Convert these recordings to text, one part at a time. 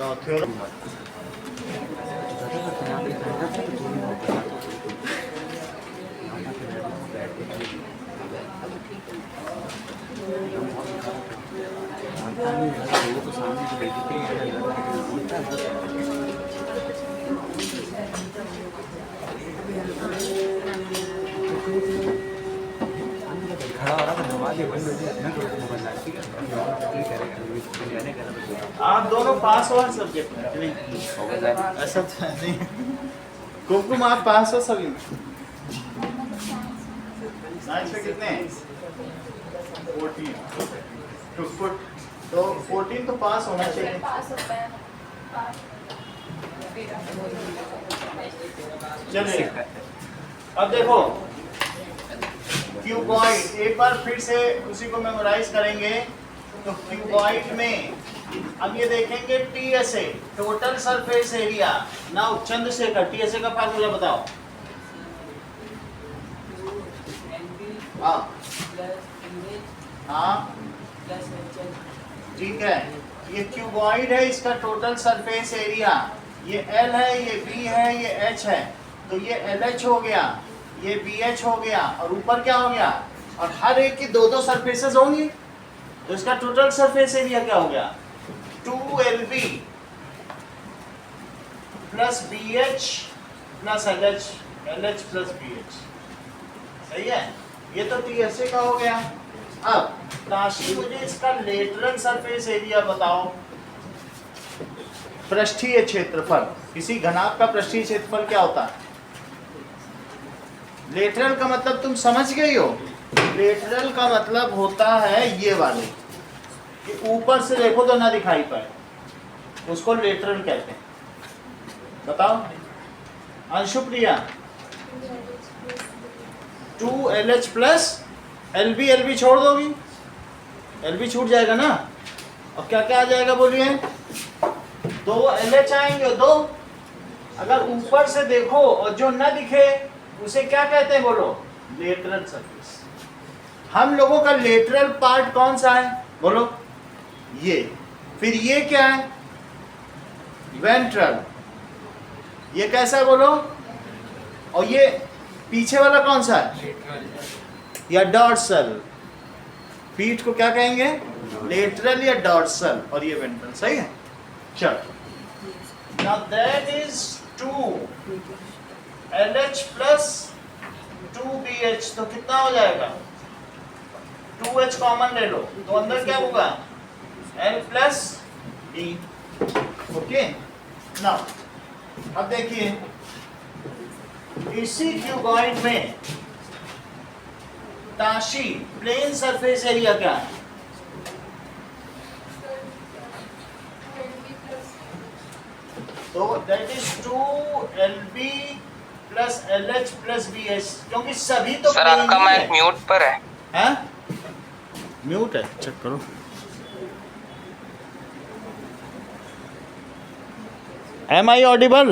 Theorem आप दोनों पास हो हर सब्जेक्ट में ऐसा तो नहीं। कुमकुम आप पास हो सभी में? साइंस में कितने हैं? 14। तो 14 तो पास होना चाहिए। चलिए अब देखो क्यूबॉइड, एक बार फिर से उसी को मेमोराइज करेंगे। तो क्यूबॉइड में अब ये देखेंगे TSA, total surface area. Now Chandrashekhar, TSA का फार्मूला बताओ। हाँ ठीक है, ये क्यूबॉइड है, इसका टोटल सरफेस एरिया ये L है, ये B है, ये H है। तो ये LH हो गया, ये BH हो गया, और ऊपर क्या हो गया? और हर एक की दो दो सरफेसेस होंगी, तो इसका टोटल सरफेस एरिया क्या हो गया? 2LB plus BH plus LH, LH plus BH। सही है, ये तो TSA का हो गया। अब ताशी मुझे इसका लेटरल सरफेस एरिया बताओ। पृष्ठीय क्षेत्रफल, किसी घनाभ का पृष्ठीय क्षेत्रफल क्या होता है? लेटरल का मतलब तुम समझ गई हो? लेटरल का मतलब होता है ये वाले, कि ऊपर से देखो तो ना दिखाई पाए, उसको लेटरल कहते हैं। बताओ अंशुप्रिया। 2LH प्लस LB, LB छोड़ दोगी? LB छूट जाएगा ना। और क्या क्या आ जाएगा बोलिए? 2 LH आएंगे, 2। अगर ऊपर से देखो और जो न दिखे उसे क्या कहते हैं बोलो? Lateral surface. हम लोगों का लेटरल पार्ट कौन सा है बोलो? ये। फिर ये क्या है? वेंट्रल। ये कैसा है बोलो? और ये पीछे वाला कौन सा है? या डॉर्सल। पीठ को क्या कहेंगे? लेटरल या डॉर्सल, और ये वेंट्रल। सही है, चलो। Now that is 2LH plus 2BH, तो कितना हो जाएगा? 2H कॉमन ले लो, तो अंदर क्या होगा? L plus D। Okay, now अब देखिए इसी क्यूबॉइड में ताशी प्लेन सरफेस एरिया क्या है? तो that is 2LB plus LH plus BH, क्योंकि सभी तो सर आपका माइक म्यूट पर है। हैं? म्यूट है, चेक करो। Am I audible?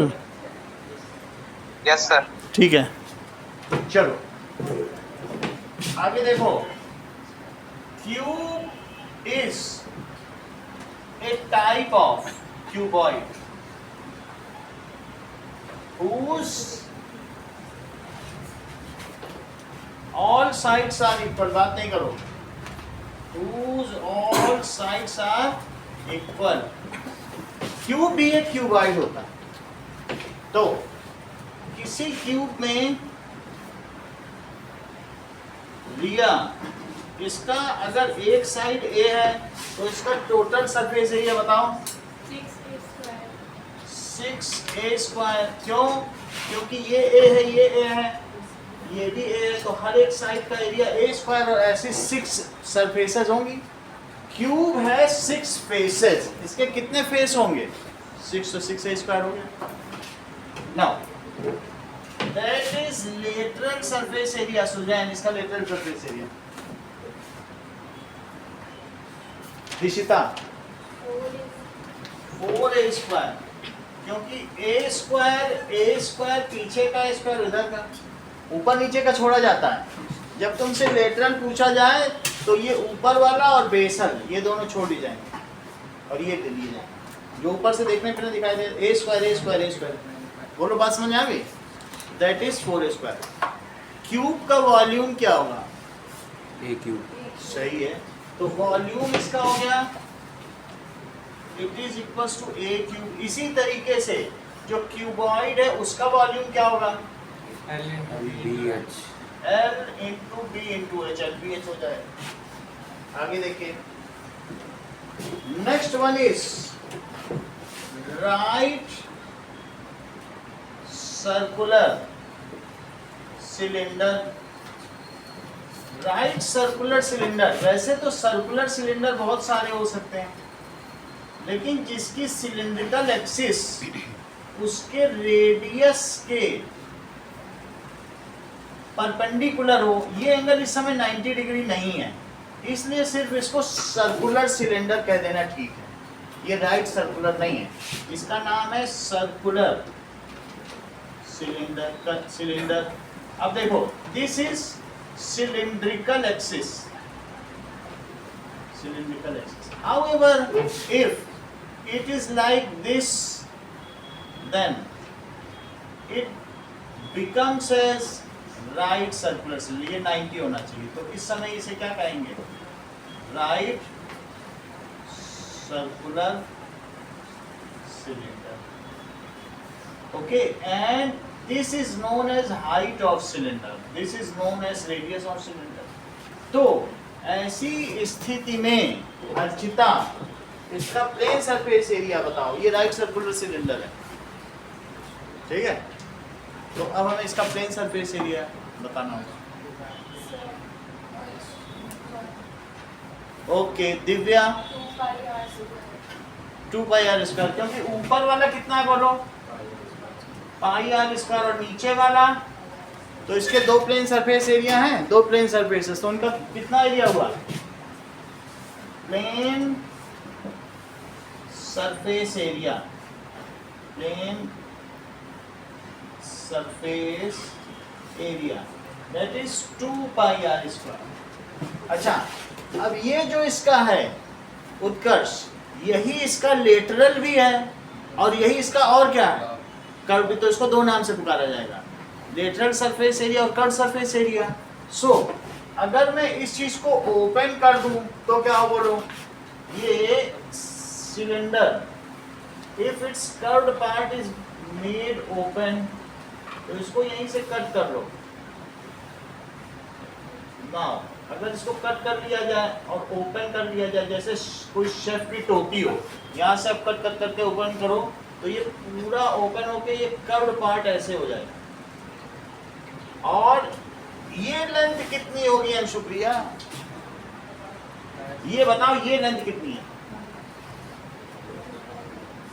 Yes sir. ठीक है, चलो आगे देखो। Cube is a type of cuboid whose all sides are equal। बात नहीं करो। whose all sides are equal। Cube भी एक क्यूबॉइड होता है। तो किसी क्यूब में लिया, इसका अगर एक साइड A है तो इसका टोटल सरफेस एरिया बताओ। 6A²। क्यों? क्योंकि ये A है, ये A है, ये भी A है, तो हर एक साइड का एरिया A² और ऐसे 6 सरफेसेस होंगी। क्यूब है 6 फेसेस, इसके कितने फेस होंगे? 6, तो 6A² हो गया। Now that is lateral surface area. Suzanne, इसका lateral surface area. Dishita 4A², क्योंकि A² पीछे का A² इधर का, ऊपर नीचे का छोड़ा जाता है। जब तुमसे लेटरल पूछा जाए तो ये ऊपर वाला और बेसल ये दोनों छोड़ दी जाएंगे और ये ले लिए जाएंगे। जो ऊपर से देखने पे ना दिखाई दे, A square A square A square, बोलो बात समझ आ गई? That is 4 square. क्यूब का वॉल्यूम क्या होगा? A cube. सही है, तो वॉल्यूम इसका हो गया it is equals to A cube. इसी तरीके से जो क्यूबॉइड है उसका वॉल्यूम क्या होगा? B H. L into B into H, L B H हो जाए। आगे देखिए, next one is right circular cylinder. Right circular cylinder, वैसे तो सर्कुलर सिलेंडर बहुत सारे हो सकते हैं, लेकिन जिसकी सिलिंड्रिकल एक्सिस उसके रेडियस के परपेंडिकुलर हो, ये एंगल इस समय 90 डिग्री नहीं है, इसलिए सिर्फ इसको सर्कुलर सिलेंडर कह देना ठीक है। ये राइट सर्कुलर नहीं है, इसका नाम है सर्कुलर सिलेंडर। अब देखो, this is cylindrical axis, however if it is like this, then it becomes as right circular cylinder। ये 90 होना चाहिए, तो इस समय इसे क्या कहेंगे? right circular cylinder। okay, and this is known as height of cylinder, this is known as radius of cylinder। तो ऐसी स्थिति में अर्चिता, इसका प्लेन सरफेस एरिया बताओ। ये राइट सर्कुलर सिलेंडर है, ठीक है? तो अब हमें इसका प्लेन सरफेस एरिया बताना होगा। Okay Divya, 2 pi R square, क्योंकि ऊपर वाला कितना है बोलो? पाई आर स्क्वायर, और नीचे वाला, तो इसके दो प्लेन सरफेस एरिया हैं, दो प्लेन सरफेसेस, तो उनका कितना एरिया हुआ? Plane surface area, plane surface area that is 2 pi R square. अच्छा, अब ये जो इसका है उत्कर्ष, यही इसका लेटरल भी है और यही इसका और क्या है? कर्व भी। तो इसको दो नाम से पुकारा जाएगा, लेटरल सरफेस एरिया और कर्व सरफेस एरिया। सो अगर मैं इस चीज को ओपन कर दूं तो क्या हो बोलो? ये cylinder, if it's curved part is made open, तो इसको यहीं से कट कर लो। नाउ अगर इसको कट कर लिया जाए और ओपन कर लिया जाए, जैसे कोई शेफ की टोपी हो, यहाँ से आप कट कट करके ओपन करो, तो ये पूरा ओपन होके ये कर्व्ड पार्ट ऐसे हो जाएगा। और ये लेंथ कितनी होगी अंशुप्रिया? ये बताओ, ये लेंथ कितनी है?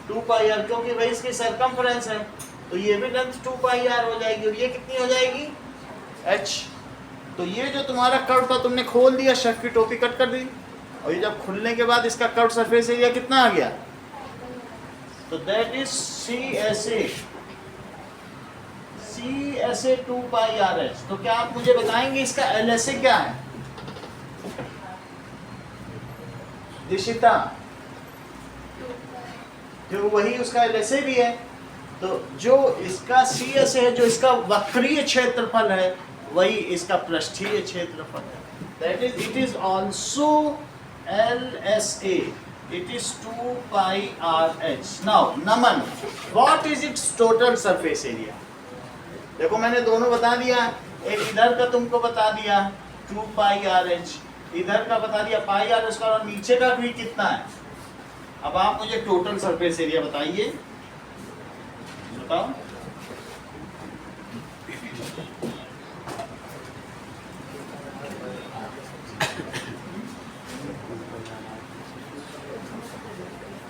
2 पाई आर, क्योंकि भाई इसकी सरकमफ्रेंस है, तो ये भी लेंथ 2 पाई आर हो जाएगी। और ये कितनी हो जाएगी? h। तो ये जो तुम्हारा कर्व था, तुमने खोल दिया, शेफ की टोपी कट कर दी, और ये जब खुलने के बाद इसका कर्व सरफेस एरिया कितना आ गया? तो that is CSA 2 pi R H. तो क्या आप मुझे बताएंगे इसका LSA क्या है? दिशिता, जो वही उसका LSA भी है, तो जो इसका CSA है, जो इसका वक्रीय क्षेत्रफल है, वही इसका पृष्ठीय क्षेत्रफल है। That is it is also LSA, it is 2 pi RH। now Naman, what is its total surface area? देखो मैंने दोनों बता दिया, एक इधर का तुमको बता दिया 2 पाई RH, इधर का बता दिया पाई आर स्क्वायर, और नीचे का भी कितना है? अब आप मुझे टोटल सरफेस एरिया बताइए, बताओ।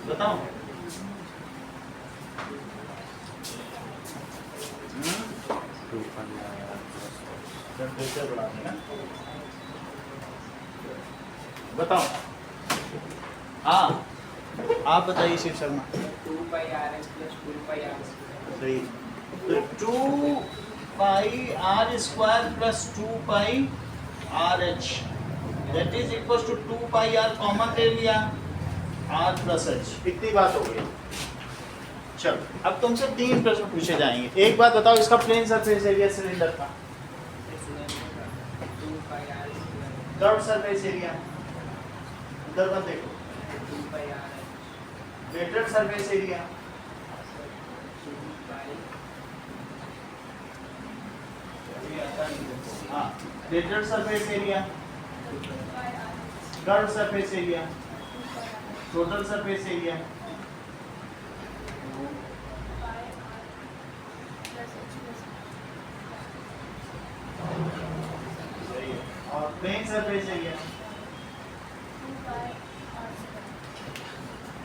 बताओ। बताओ, हाँ आप बताइए Shiv Sharma. 2 pi R H plus 2 pi R सही, तो 2 pi R square plus 2 pi R H that is equal to 2 pi R common ले लिया, R प्लस एच, इतनी बात हो गई। चल अब तुमसे 3 प्रश्न पूछे जाएंगे। एक बात बताओ, इसका प्लेन सरफेस एरिया सिलेंडर का, 2 pi r square curve surface area, उधर मत देखो, 2 pi r h lateral surface area, 2 pi हाँ lateral surface area, curve surface area, total surface area, और प्लेन सरफेस एरिया,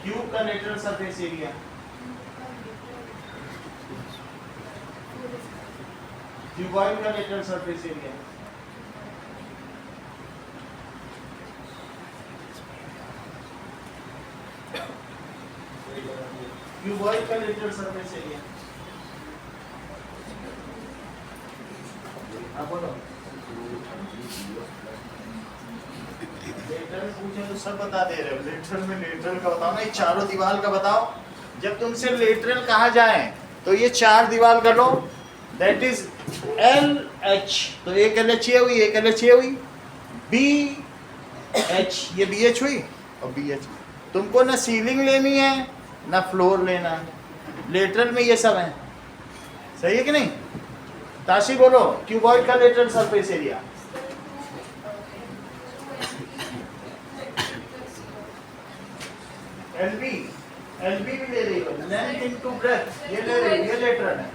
क्यूब का लेटरल सरफेस एरिया, क्यूबॉइड का lateral surface area, cuboid का lateral surface area. अब बोलो, lateral पूछे तो सब बता दे रहे हो, लेटरल में लेटरल का बताओ ना, ये चारों दीवार का बताओ। जब तुमसे लेटरल कहा जाए तो ये 4 दीवार कर लो, दैट इज एल एच, तो एक एल एच ये हुई, एक एल एच ये हुई, बी एच ये बी एच हुई, और बी एच। तुमको ना सीलिंग लेनी है ना फ्लोर लेना है, लेटरल में ये सब है, सही है कि नहीं? ताशी बोलो, क्यूबॉइड का lateral surface area, LB, LB भी ले रही हो, लेंथ इनटू ब्रेथ, ये ले रही हो, ये लेटरल है,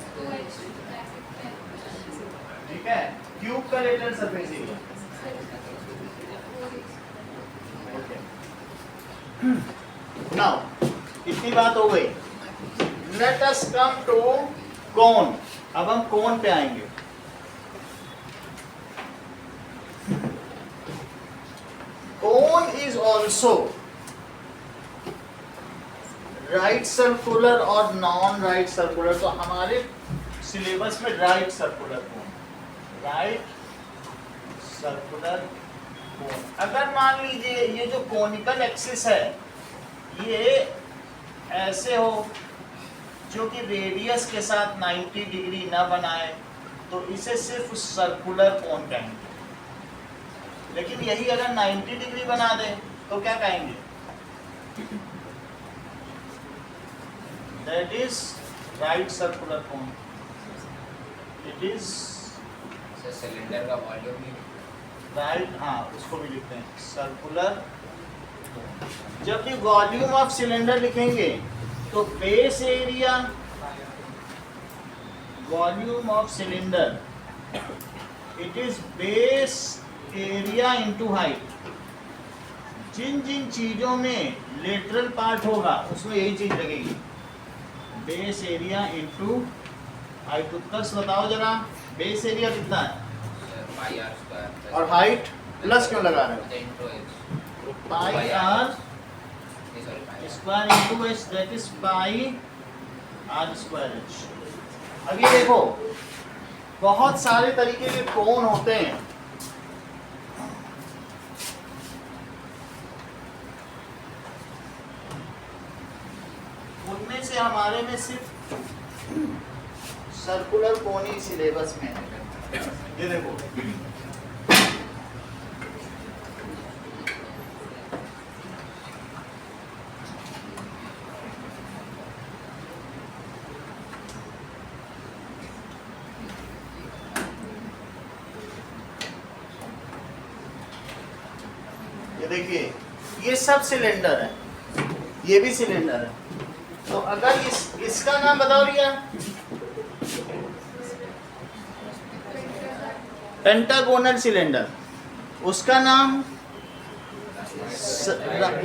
ठीक है? क्यूब का लेटरल सरफेस एरिया, नाउ इतनी बात हो गई। लेट अस कम टू कोन। अब हम कोन पे आएंगे। Cone is also right circular और नॉन राइट सर्कुलर। तो हमारे सिलेबस में right circular cone, right circular cone. अगर मान लीजिए ये जो कोनिकल एक्सिस है ये ऐसे हो, जो कि रेडियस के साथ 90 डिग्री ना बनाए, तो इसे सिर्फ सर्कुलर कोन कहेंगे। लेकिन यही अगर 90 डिग्री बना दे तो क्या कहेंगे? That is right circular cone. It is cylinder का वॉल्यूम भी राइट, हाँ उसको भी लिखते हैं सर्कुलर। जब भी वॉल्यूम ऑफ सिलेंडर लिखेंगे तो base area, volume of cylinder, it is base area into height. जिन जिन चीजों में लेटरल पार्ट होगा उसमें यही चीज लगेगी, base area into height. Utkarsh बताओ जरा, बेस एरिया कितना है पाई आर स्क्वायर और हाइट प्लस क्यों लगा रहे हो? Pi R square into H, that is pi R square H. अब ये देखो, बहुत सारे तरीके के कोण होते हैं। उनमें से हमारे में सिर्फ सर्कुलर कोण ही सिलेबस में है। ये देखो, ये देखिए, ये सब सिलेंडर है, ये भी सिलेंडर है। तो अगर इसका नाम बताओ लिया, पेंटागोनल सिलेंडर, उसका नाम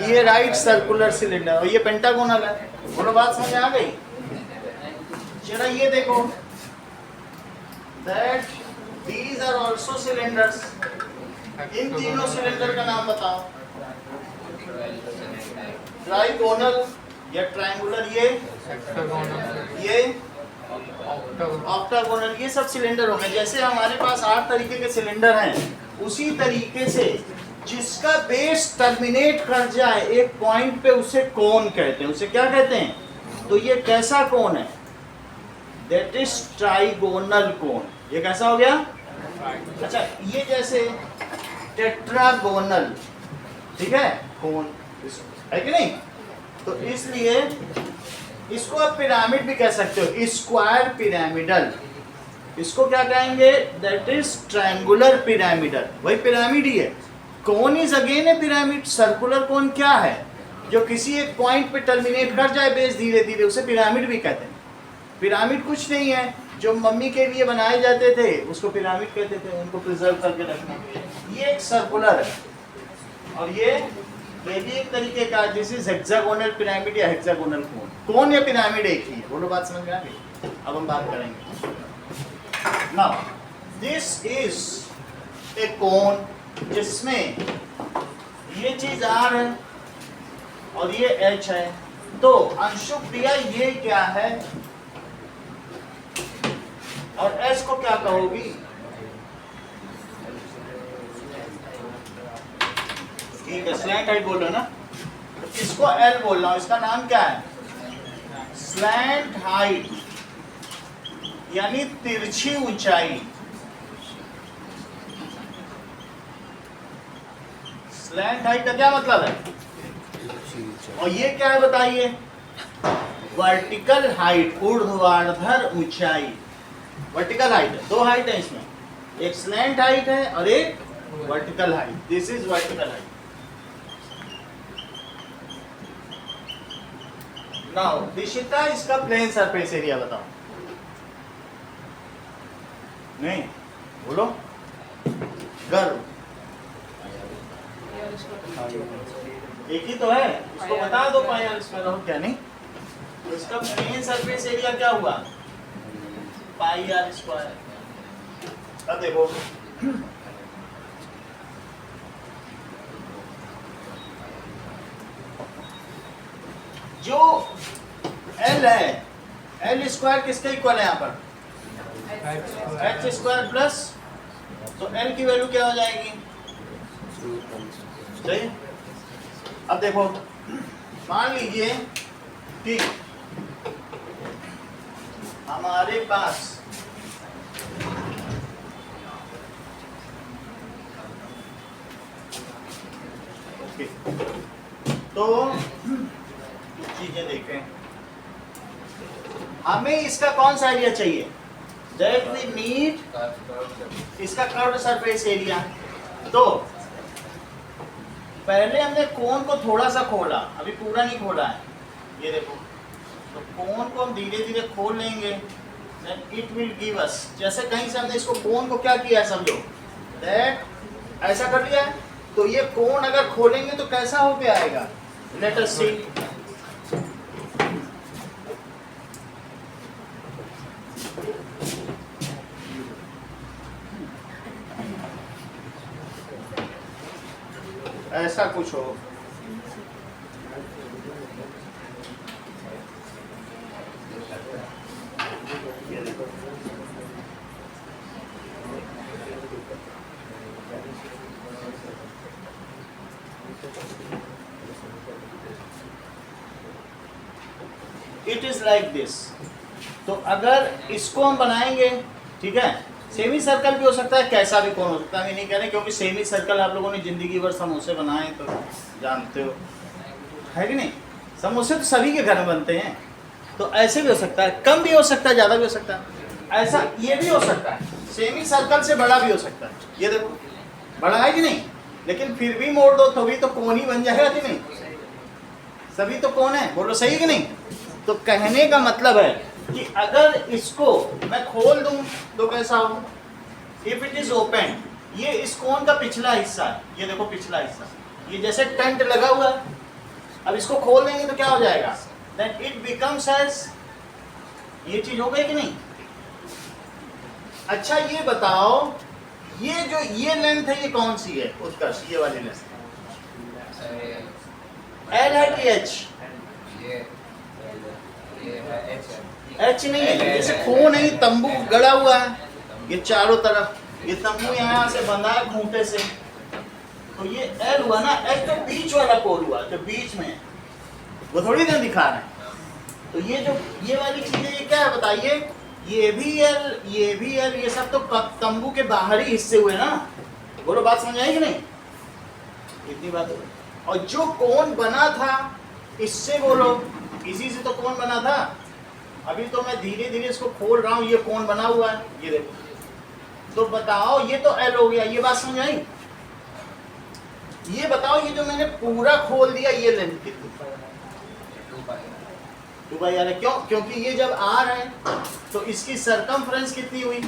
ये राइट सर्कुलर सिलेंडर, और ये पेंटागोनल है। बोलो बात समझ आ गई? चलो ये देखो, that these are also cylinders. इन तीनों सिलेंडर का नाम बताओ। ट्राइगोनल या ट्रायंगुलर, ये ऑक्टागोनल, ये सब सिलेंडर होंगे। जैसे हमारे पास 8 तरीके के सिलेंडर हैं, उसी तरीके से जिसका बेस टर्मिनेट कर जाए एक पॉइंट पे उसे कोन कहते हैं। उसे क्या कहते हैं? तो ये कैसा कोन है? दैट इज ट्राइगोनल कोन। ये कैसा हो गया? अच्छा, ये जैसे टेट्रागोनल, ठीक है, कोन है कि नहीं? तो इसलिए इसको आप पिरामिड भी कह सकते हो, स्क्वायर पिरामिडल। इसको क्या कहेंगे? That is triangular pyramidal. वही पिरामिड ही है। Cone is again A pyramid. Circular cone क्या है? जो किसी एक पॉइंट पे टर्मिनेट कर जाए बेस धीरे धीरे, उसे पिरामिड भी कहते हैं। पिरामिड कुछ नहीं है, जो मम्मी के लिए बनाए जाते थे उसको पिरामिड कहते थे, उनको प्रिजर्व करके रखने के लिए। ये एक सर्कुलर है और ये भी एक तरीके का, दिस इज हेक्सागोनल पिरामिड या हेक्सागोनल कोन। कोन या पिरामिड एक ही है। बोलो, बात समझ में आ गई? अब हम बात करेंगे। नाउ दिस इज ए कोन जिसमें ये चीज R है और ये H है। तो अंशुक क्रिया ये क्या है और S को क्या कहोगी? ठीक है, स्लैंट हाइट बोल रहे हो ना, तो इसको L बोल रहा हूं। इसका नाम क्या है? स्लैंट हाइट, यानी तिरछी ऊंचाई। स्लैंट हाइट का क्या मतलब है? और ये क्या है बताइए? वर्टिकल हाइट, ऊर्ध्वाधर ऊंचाई। वर्टिकल हाइट है, दो हाइट है इसमें, एक स्लैंट हाइट है और एक vertical height. This is vertical height. Now Dishita, इसका प्लेन सरफेस एरिया बताओ। नहीं बोलो, गर्व एक ही तो है, इसको बता दो पाई आर स्क्वायर हो क्या? नहीं, तो इसका प्लेन सरफेस एरिया क्या हुआ? पाई आर स्क्वायर। अब देखो, जो L है, L स्क्वायर किसके इक्वल है यहाँ पर? H स्क्वायर प्लस, तो L की वैल्यू क्या हो जाएगी? सही। अब देखो, मान लीजिए कि हमारे पास ओके, तो कुछ चीजें देखें। हमें इसका कौन सा एरिया चाहिए? दैट वी नीड इसका कर्व्ड सरफेस एरिया। तो पहले हमने कोन को थोड़ा सा खोला, अभी पूरा नहीं खोला है, ये देखो। तो कोन को हम धीरे धीरे खोल लेंगे, then it will give us, जैसे कहीं से हमने इसको कोन को क्या किया है समझो, दैट ऐसा कर लिया है, तो ये कोन अगर खोलेंगे तो कैसा होके आएगा? लेट अस सी। ऐसा कुछ हो, इट इज लाइक दिस। तो अगर इसको हम बनाएंगे, ठीक है, सेमी सर्कल भी हो सकता है, कैसा भी कौन हो सकता है, मैं नहीं कह रहे, क्योंकि सेमी सर्कल आप लोगों ने जिंदगी भर समोसे बनाए तो जानते हो, है कि नहीं? समोसे तो सभी के घर में बनते हैं। तो ऐसे भी हो सकता है, कम भी हो सकता है, ज़्यादा भी हो सकता है। ऐसा ये भी हो सकता है, सेमी सर्कल से बड़ा भी हो सकता है। ये देखो बड़ा है कि नहीं, लेकिन फिर भी मोड़ दो तो भी तो कोन ही बन जाएगा कि नहीं? सभी तो कोन है, बोलो सही कि नहीं? तो कहने का मतलब है कि अगर इसको मैं खोल दूं तो कैसा हो? इफ इट इज ओपन, ये इस कोन का पिछला हिस्सा है, ये देखो पिछला हिस्सा, ये जैसे टेंट लगा हुआ है। अब इसको खोल देंगे तो क्या हो जाएगा? देन इट बिकम्स एज, ये चीज हो गई कि नहीं? अच्छा ये बताओ, ये जो ये लेंथ है ये कौन सी है? उत्कर्ष, ये वाली लेंथ एल है कि एच? एच नहीं है, जैसे खो नहीं, तंबू गड़ा हुआ है ये चारों तरफ, ये तंबू यहाँ से बंधा है खूंटे से, तो ये एल हुआ ना, एल तो बीच वाला कोड हुआ, जो बीच में है। वो थोड़ी ना दिखा रहे हैं। तो ये जो ये वाली चीजें ये क्या है बताइए, ये भी एल, ये भी एल, ये सब तो तंबू के बाहरी हिस्से हुए ना। बोलो बात समझ आई कि नहीं? इतनी बात हो गई। और जो कोण बना था इससे बोलो, इसी से तो कोण बना था। अभी तो मैं धीरे धीरे इसको खोल रहा हूँ, ये कोण बना हुआ है, ये देखो। तो बताओ ये तो एल हो गया, ये बात समझ आई? ये बताओ ये जो मैंने पूरा खोल दिया ये लेंथ कितनी? 2 पाई आर है। क्यों? क्योंकि ये जब आर है तो इसकी सरकमफ्रेंस कितनी हुई?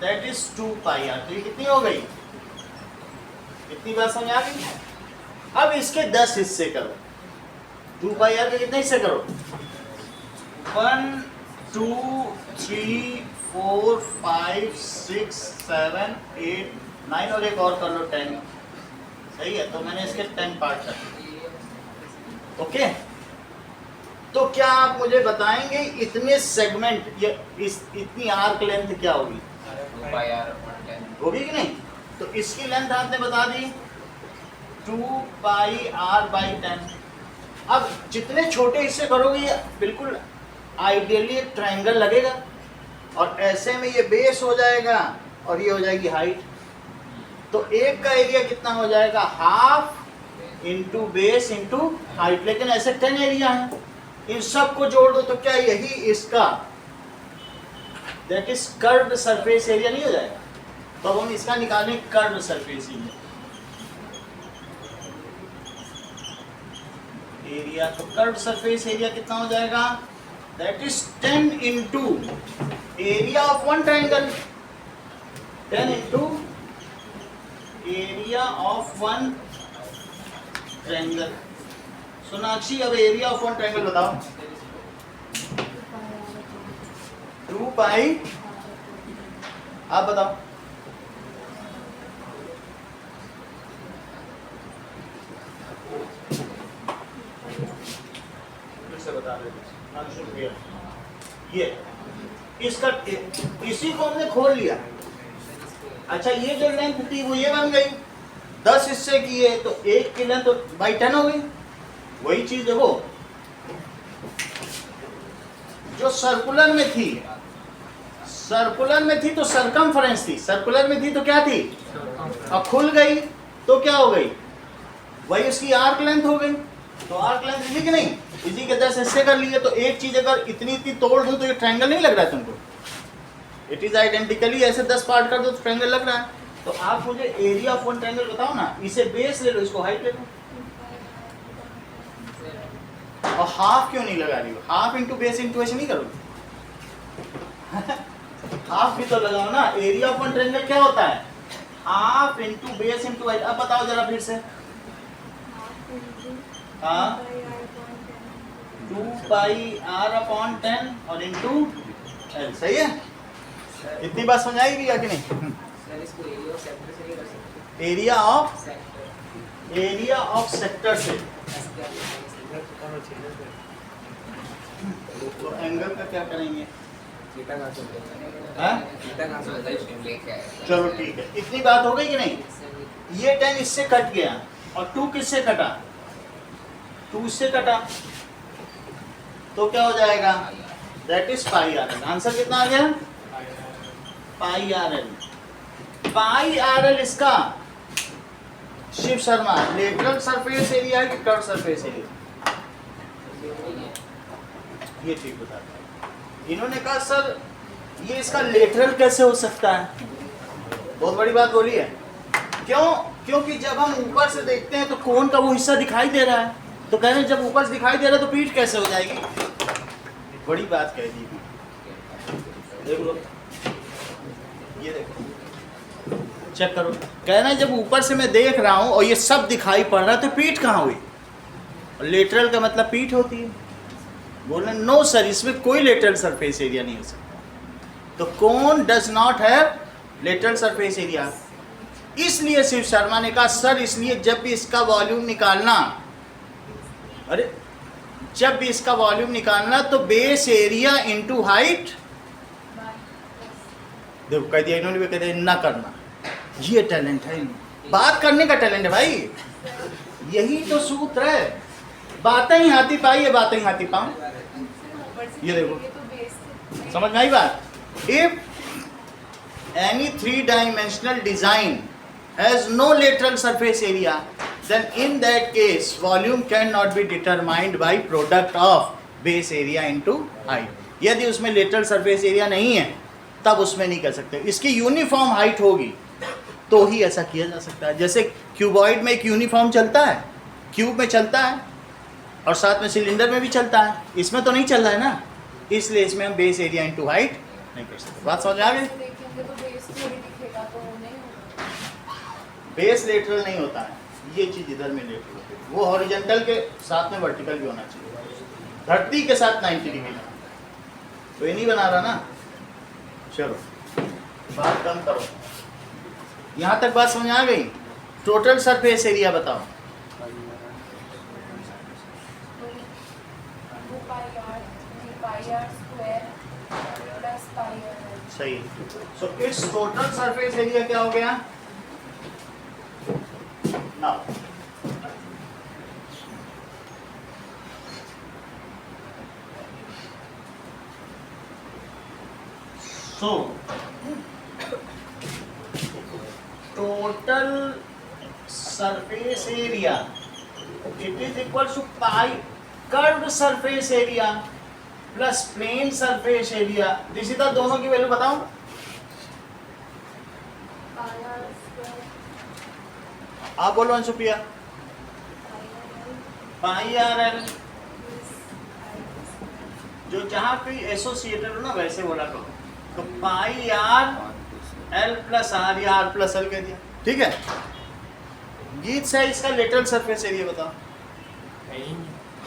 That is 2 pi R. तो ये कितनी हो गई? इतनी बात समझ आ गई? अब इसके 10 हिस्से करो। 2 पाई आर के कितने हिस्से करो? 1 2 3 4 5 6 7 8 9 और एक और कर लो 10। सही है, तो मैंने इसके 10 पार्ट कर दिए। ओके, तो क्या आप मुझे बताएंगे इतने सेगमेंट, ये इतनी आर्क लेंथ क्या होगी? 2 पाई आर अपॉन 10 होगी कि नहीं? तो इसकी लेंथ आपने बता दी 2 पाई आर बाई 10। अब जितने छोटे हिस्से करोगे ये बिल्कुल आइडियली एक ट्रायंगल लगेगा, और ऐसे में ये बेस हो जाएगा और ये हो जाएगी हाइट। तो एक का एरिया कितना हो जाएगा? Half into base into height. लेकिन ऐसे 10 एरिया है, इन सब को जोड़ दो तो क्या यही इसका that is curved surface area नहीं हो जाएगा? तो अब हम इसका निकालें कर्व्ड सरफेस एरिया। तो कर्व्ड सरफेस एरिया कितना हो जाएगा? That is 10 into area of one triangle, 10 into area of one triangle. Sonakshi अब एरिया ऑफ वन ट्रायंगल बताओ। 2 पाई, आप बताओ। फिर से बता रहे ये इसका, इसी को हमने खोल लिया। अच्छा, ये जो लेंथ थी वो ये बन गई, 10 हिस्से की है तो एक की लेंथ तो बाई 10 हो गई। वही चीज देखो जो सर्कुलर में थी, सर्कुलर में थी तो सरकमफ्रेंस थी, सर्कुलर में थी तो क्या थी? अब खुल गई तो क्या हो गई? वही उसकी आर्क लेंथ हो गई। तो आर्क लेंथ इसी की नहीं, इसी के 10 हिस्से कर लिए। तो एक चीज अगर इतनी इतनी तोड़ दूं तो ये ट्रायंगल नहीं लग रहा है तुमको? इट इज आइडेंटिकली, ऐसे 10 पार्ट कर दो तो ट्रायंगल लग रहा है। तो आप मुझे एरिया ऑफ वन ट्रायंगल बताओ ना। इसे बेस ले लो, इसको हाइट ले लो। और हाफ क्यों नहीं लगा रही हो? हाफ इंटू बेस इंटू ऐसे नहीं करोगे? हाफ भी तो लगाओ ना। एरिया ऑफ वन ट्रायंगल क्या होता है? Half into base into height. अब बताओ जरा फिर से। हाँ, 2 पाई आर अपॉन 10 और इंटू एल। सही है? इतनी बात समझ आएगी या कि नहीं? सर इसको एरिया ऑफ सेक्टर से नहीं कर सकते? एरिया ऑफ सेक्टर से। तो एंगल का क्या करेंगे? हाँ? चलो ठीक है, इतनी बात हो गई कि नहीं? ये 10 इससे कट गया और 2 किससे कटा? 2 से कटा तो क्या हो जाएगा? That is pi R L. Answer कितना आ गया? Pi R L. Pi R L इसका Shiv Sharma lateral surface area है कि कर्व सरफेस एरिया? ये ठीक बताता है। इन्होंने कहा सर ये इसका लेटरल कैसे हो सकता है? बहुत बड़ी बात बोली है। क्यों? क्योंकि जब हम ऊपर से देखते हैं तो कोन का वो हिस्सा दिखाई दे रहा है, तो कह रहे हैं जब ऊपर से दिखाई दे रहा है तो पीठ कैसे हो जाएगी? बड़ी बात कह दी। देख लो, ये देखो, चेक करो। कह रहे हैं जब ऊपर से मैं देख रहा हूं और ये सब दिखाई पड़ रहा है तो पीठ कहाँ हुई? और लेटरल का मतलब पीठ होती है। बोले नो सर, इसमें कोई लेटरल सरफेस एरिया नहीं हो सकता। तो cone does not have lateral surface area. इसलिए शिव शर्मा ने कहा सर इसलिए जब भी इसका वॉल्यूम निकालना, अरे जब भी इसका वॉल्यूम निकालना तो बेस एरिया इनटू हाइट। देखो कह दिया इन्होंने भी, कह दिया ना करना। ये टैलेंट है इनमें। बात करने का टैलेंट है भाई, यही तो सूत्र है। बातें ही हाथी पाई है, बातें ही हाथी पाऊं। ये देखो, समझ में आई बात? If any 3-dimensional design has no lateral surface area, then in that case volume cannot be determined by product of base area into height. यदि उसमें lateral surface area नहीं है तब उसमें नहीं कर सकते। इसकी यूनिफॉर्म हाइट होगी तो ही ऐसा किया जा सकता है। जैसे क्यूबॉइड में एक यूनिफॉर्म चलता है, क्यूब में चलता है और साथ में सिलेंडर में भी चलता है, इसमें तो नहीं चल रहा है ना, इसलिए इसमें हम बेस एरिया इंटू हाइट नहीं कर सकते। बात समझ आ गई? बेस लेटरल नहीं होता है, ये चीज इधर में लेटरल होती है, वो हॉरिजॉन्टल के साथ में वर्टिकल भी होना चाहिए, धरती के साथ 90 डिग्री में। तो ये नहीं बना रहा ना। चलो बात कम करो, यहाँ तक बात समझ आ गई? टोटल सरफेस एरिया बताओ। सही। So it's total surface area क्या हो गया? Now so total surface area it is equal to pi curved surface area plus plane surface area. Dishita दोनों की वैल्यू बताऊं? आप बोलो अंशुप्रिया। पाई आर एल, जो जहां पे एसोसिएटेड हो ना वैसे बोला करो। तो पाई आर एल प्लस आर या आर प्लस एल कह दिया, ठीक है। गीत से इसका लेटरल सरफेस एरिया बताओ।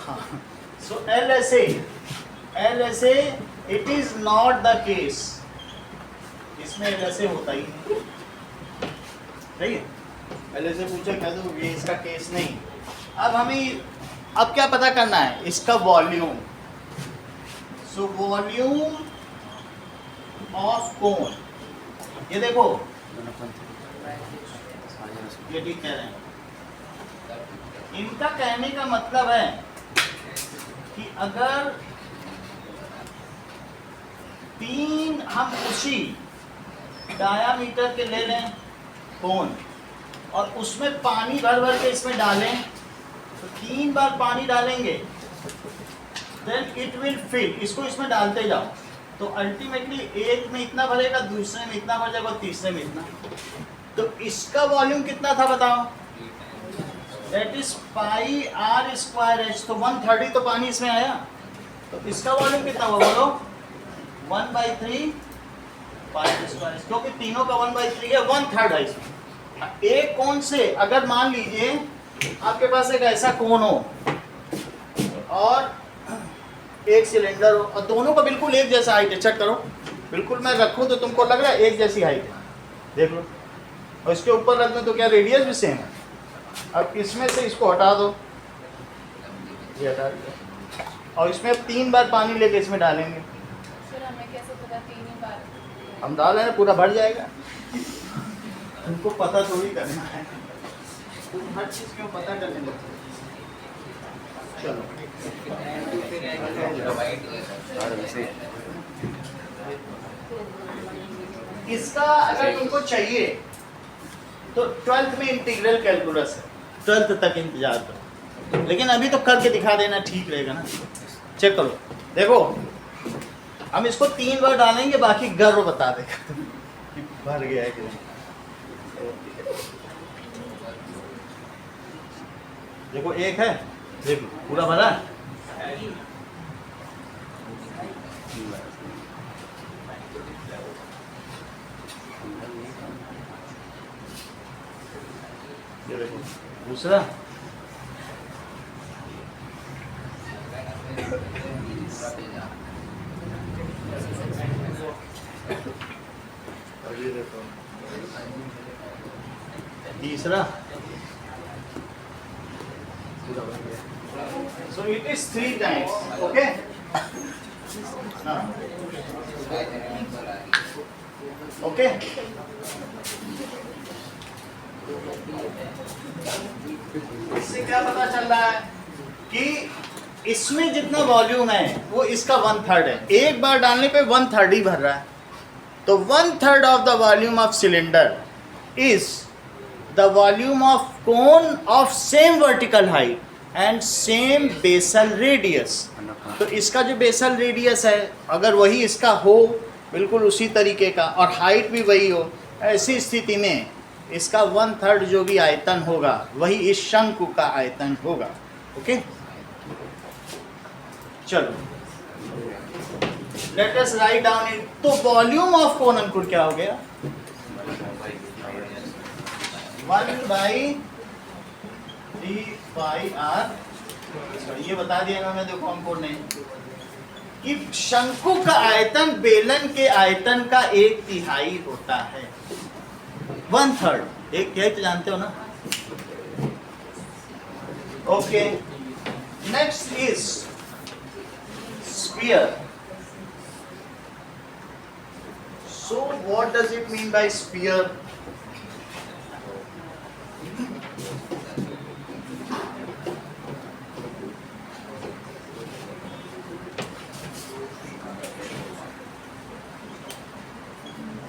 हाँ, so L S A it is not the case, इसमें एल एस ए होता ही नहीं, सही है। एल एस ए पूछे कह दो ये इसका केस नहीं। अब हमें अब क्या पता करना है? इसका वॉल्यूम। सो वॉल्यूम ऑफ कोन, ये देखो ये ठीक कह रहे हैं। इनका कहने का मतलब है कि अगर 3 हम उसी डायामीटर के ले लें कोन और उसमें पानी भर भर के इसमें डालें, तो 3 बार पानी डालेंगे देन इट विल फिल। इसको इसमें डालते जाओ तो अल्टीमेटली एक में इतना भरेगा, दूसरे में इतना भर जाएगा, तीसरे में इतना। तो इसका वॉल्यूम कितना था बताओ? That is pi R square H. तो 1/3 तो पानी इसमें आया, तो इसका वॉल्यूम कितना हुआ बोलो? 1/3 पाई स्क्वायर, क्योंकि तीनों का 1/3 है, 1/3 है इसमें। एक कोन से अगर मान लीजिए आपके पास एक ऐसा कोन हो और एक सिलेंडर हो और दोनों का बिल्कुल एक जैसा हाइट है, चेक करो, बिल्कुल मैं रखूं तो तुमको लग रहा है एक जैसी हाइट है, देख लो। और इसके ऊपर रख दो तो क्या रेडियस भी सेम है। अब इसमें से इसको हटा दो, ये हटा दिया, और इसमें अब 3 बार पानी लेके इसमें डालेंगे। सर हमें कैसे पता 3 ही बार? हम डाल रहे हैं, पूरा भर जाएगा। तुमको पता थोड़ी करना है, तुम हर चीज़ क्यों पता करने लगते हो। चलो इसका अगर तुमको चाहिए तो 12th में इंटीग्रल कैलकुलस है, 12th तक इंतजार करो, लेकिन अभी तो करके दिखा देना ठीक रहेगा ना। चेक करो, देखो हम इसको 3 बार डालेंगे, बाकी गर्व बता देगा कि भर गया है कि नहीं। देखो एक है, देखो पूरा भरा। ये देखो दूसरा, और ये देखो तीसरा। So it is 3 times, okay? Okay? इससे क्या पता चल रहा है कि इसमें जितना वॉल्यूम है वो इसका 1/3 है। एक बार डालने पे 1/3 ही भर रहा है। तो 1/3 of the volume of cylinder is the volume of cone of same vertical height and same basal radius. तो इसका जो बेसल रेडियस है अगर वही इसका हो बिल्कुल उसी तरीके का और हाइट भी वही हो, ऐसी स्थिति में इसका 1/3 जो भी आयतन होगा वही इस शंकु का आयतन होगा। ओके, चलो let us write down it. तो वॉल्यूम ऑफ कोन अंकुर क्या हो गया? 1/3πr। ये बता दिया मैंने, देखो अंकुर ने, कि शंकु का आयतन बेलन के आयतन का 1/3 होता है। 1/3 एक क्या तो जानते हो ना। Okay, next is sphere. So what does it mean by sphere?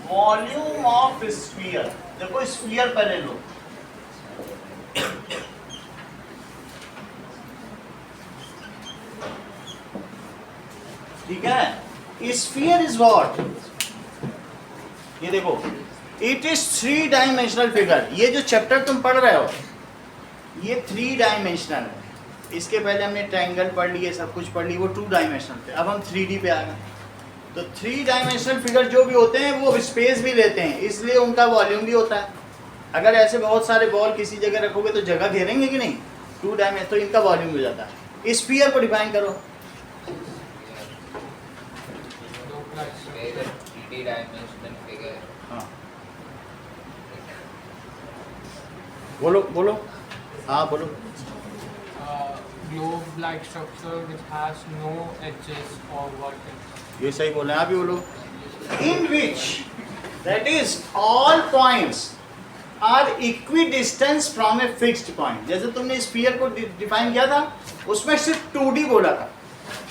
Volume of sphere. देखो sphere पहले लो। ठीक है, स्फीयर इज व्हाट? ये देखो, इट इज 3 डायमेंशनल फिगर। ये जो चैप्टर तुम पढ़ रहे हो ये 3 डायमेंशनल है। इसके पहले हमने ट्रायंगल पढ़ लिए, सब कुछ पढ़ ली, वो 2 डायमेंशनल थे। अब हम 3D पे आ गए। तो 3 डायमेंशनल फिगर जो भी होते हैं वो स्पेस भी लेते हैं, इसलिए उनका वॉल्यूम भी होता है। अगर ऐसे बहुत सारे बॉल किसी जगह रखोगे तो जगह घेरेंगे कि नहीं? 2 डायमेंशन, तो इनका वॉल्यूम हो जाता है। स्फीयर को डिफाइन करो। three-dimensional figure. हाँ, बोलो बोलो, हाँ बोलो। Globe-like structure which has no edges or vertex. ये सही बोले, आप भी बोलो। In which that is all points are equidistant from a fixed point। जैसे तुमने स्फीयर को डिफाइन किया था उसमें सिर्फ 2D बोला था।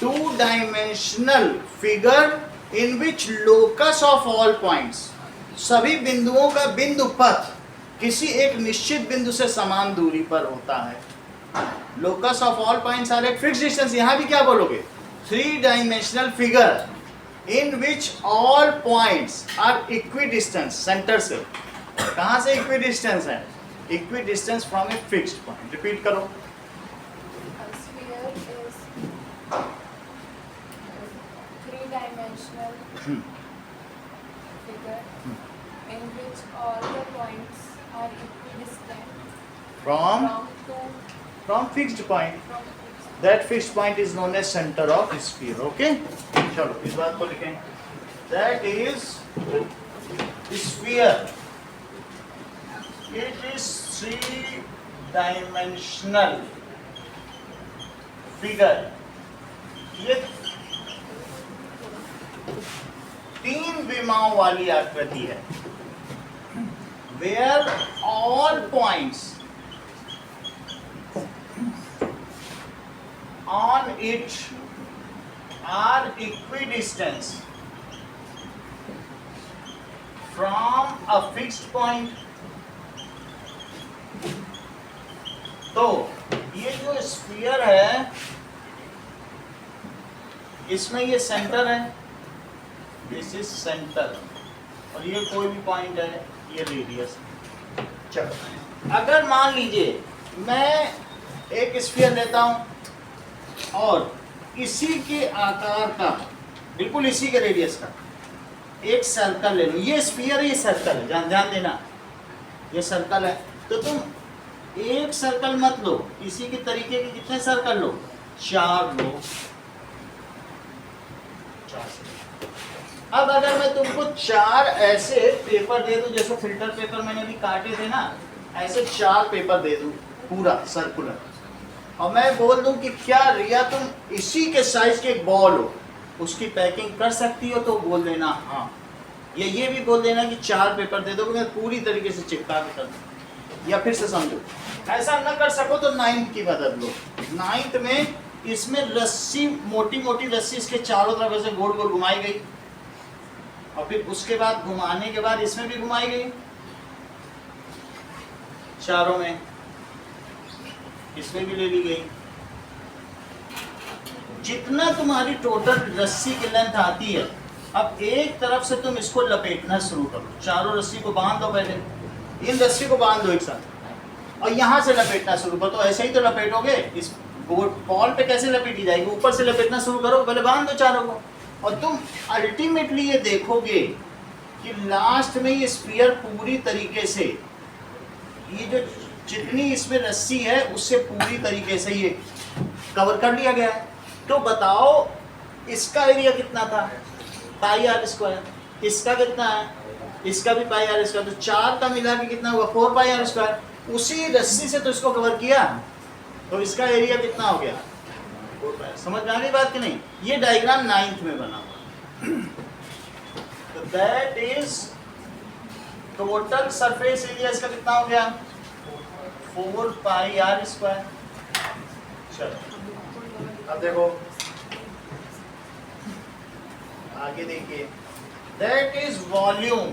2 dimensional figure in which locus of all points, सभी बिंदुओं का बिंदु पथ किसी एक निश्चित बिंदु से समान दूरी पर होता है। locus of all points are at fixed distance। यहाँ भी क्या बोलोगे? 3 dimensional figure in which all points are equidistant, centre से। कहाँ से equidistant है? equidistant from a fixed point। Repeat करो। Sphere is 3-dimensional figure in which all the points are equidistant From from fixed point। from That fixed point is known as center of sphere। Okay, चलो इस बात को लिखें। That is sphere। It is 3-dimensional figure। ये 3 विमाओं वाली आकृति है। Where all points on it are equidistant from a fixed point। तो ये जो स्फीयर है इसमें ये सेंटर है, दिस इज सेंटर, और ये कोई भी पॉइंट है, ये रेडियस। चलो, अगर मान लीजिए मैं एक स्फीयर लेता हूं और इसी के आकार का, बिल्कुल इसी के रेडियस का एक सर्कल ले लो। ये स्फीयर है, ये सर्कल है, ध्यान देना, ये सर्कल है। तो तुम एक सर्कल मत लो, इसी के तरीके के कितने सर्कल लो? 4 लो। 4। अब अगर मैं तुमको 4 ऐसे पेपर दे दूं, जैसे फिल्टर पेपर मैंने अभी काटे थे ना, ऐसे 4 पेपर दे दूं पूरा सर्कुलर, और मैं बोल दूं कि क्या रिया तुम इसी के साइज के एक बॉल हो, उसकी पैकिंग कर सकती हो? तो बोल देना हाँ, या ये भी बोल देना कि 4 पेपर दे दो, मैं पूरी तरीके से चिपका के कर दूं। या फिर से समझो, ऐसा न कर सको तो 9th की बदल लो। 9th में इसमें रस्सी, मोटी मोटी रस्सी इसके चारों तरफ ऐसे गोल गोल घुमाई गई, और फिर उसके बाद घुमाने के बाद इसमें भी घुमाई गई, चारों में, इसमें भी ले ली गई। जितना तुम्हारी टोटल रस्सी की लेंथ आती है, अब एक तरफ से तुम इसको लपेटना शुरू करो। चारों रस्सी को बांध दो, पहले इन रस्सी को बांध दो एक साथ, और यहाँ से लपेटना शुरू करो। तो ऐसे ही तो लपेटोगे, इस बॉल पे कैसे लपेटी जाएगी, ऊपर से लपेटना शुरू करो, पहले बांध दो चारों को, और तुम अल्टीमेटली ये देखोगे कि लास्ट में ये स्फीयर पूरी तरीके से, ये जो जितनी इसमें रस्सी है उससे पूरी तरीके से ये कवर कर लिया गया है। तो बताओ इसका एरिया कितना था, पाई आर स्क्वायर, इसका कितना है, इसका भी पाई आर स्क्वायर, तो 4 का मिला के कितना हुआ, 4 पाई आर स्क्वायर। उसी रस्सी से तो इसको कवर किया, तो इसका एरिया कितना हो गया, 4 पाई। समझ में आ गई बात कि नहीं? ये डायग्राम 9th में बना हुआ। तो that is total surface area, इसका कितना हो गया, 4 पाई आर स्क्वायर। चलो अब देखो आगे देखिए, that is volume,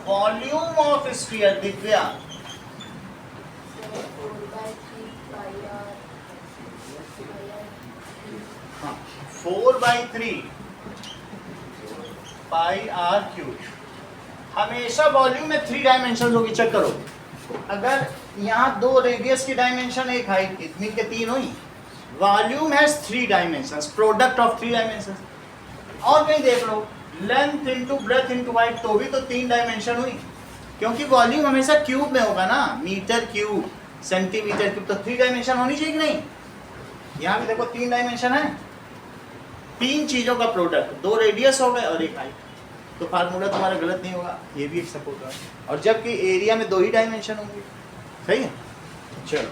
volume of sphere. Divya, 4/3 pi R cube. हमेशा वॉल्यूम में 3 डायमेंशन होगी। चेक करो, अगर यहाँ 2 रेडियस की डायमेंशन, एक हाइट की, मिल के 3 हुई। Volume has 3 dimensions, product of 3 dimensions. और कहीं देख लो, length into breadth into height, तो भी तो 3 डायमेंशन हुई, क्योंकि वॉल्यूम हमेशा क्यूब में होगा ना, मीटर क्यूब, सेंटीमीटर क्यूब, तो 3 डायमेंशन होनी चाहिए कि नहीं? यहाँ भी देखो 3 डायमेंशन है, 3 चीजों का प्रोडक्ट, 2 रेडियस हो गए और एक हाइट, तो फार्मूला तुम्हारा गलत नहीं होगा, ये भी एक सपोर्ट होगा। और जबकि एरिया में 2 ही डायमेंशन होंगे, सही है। चलो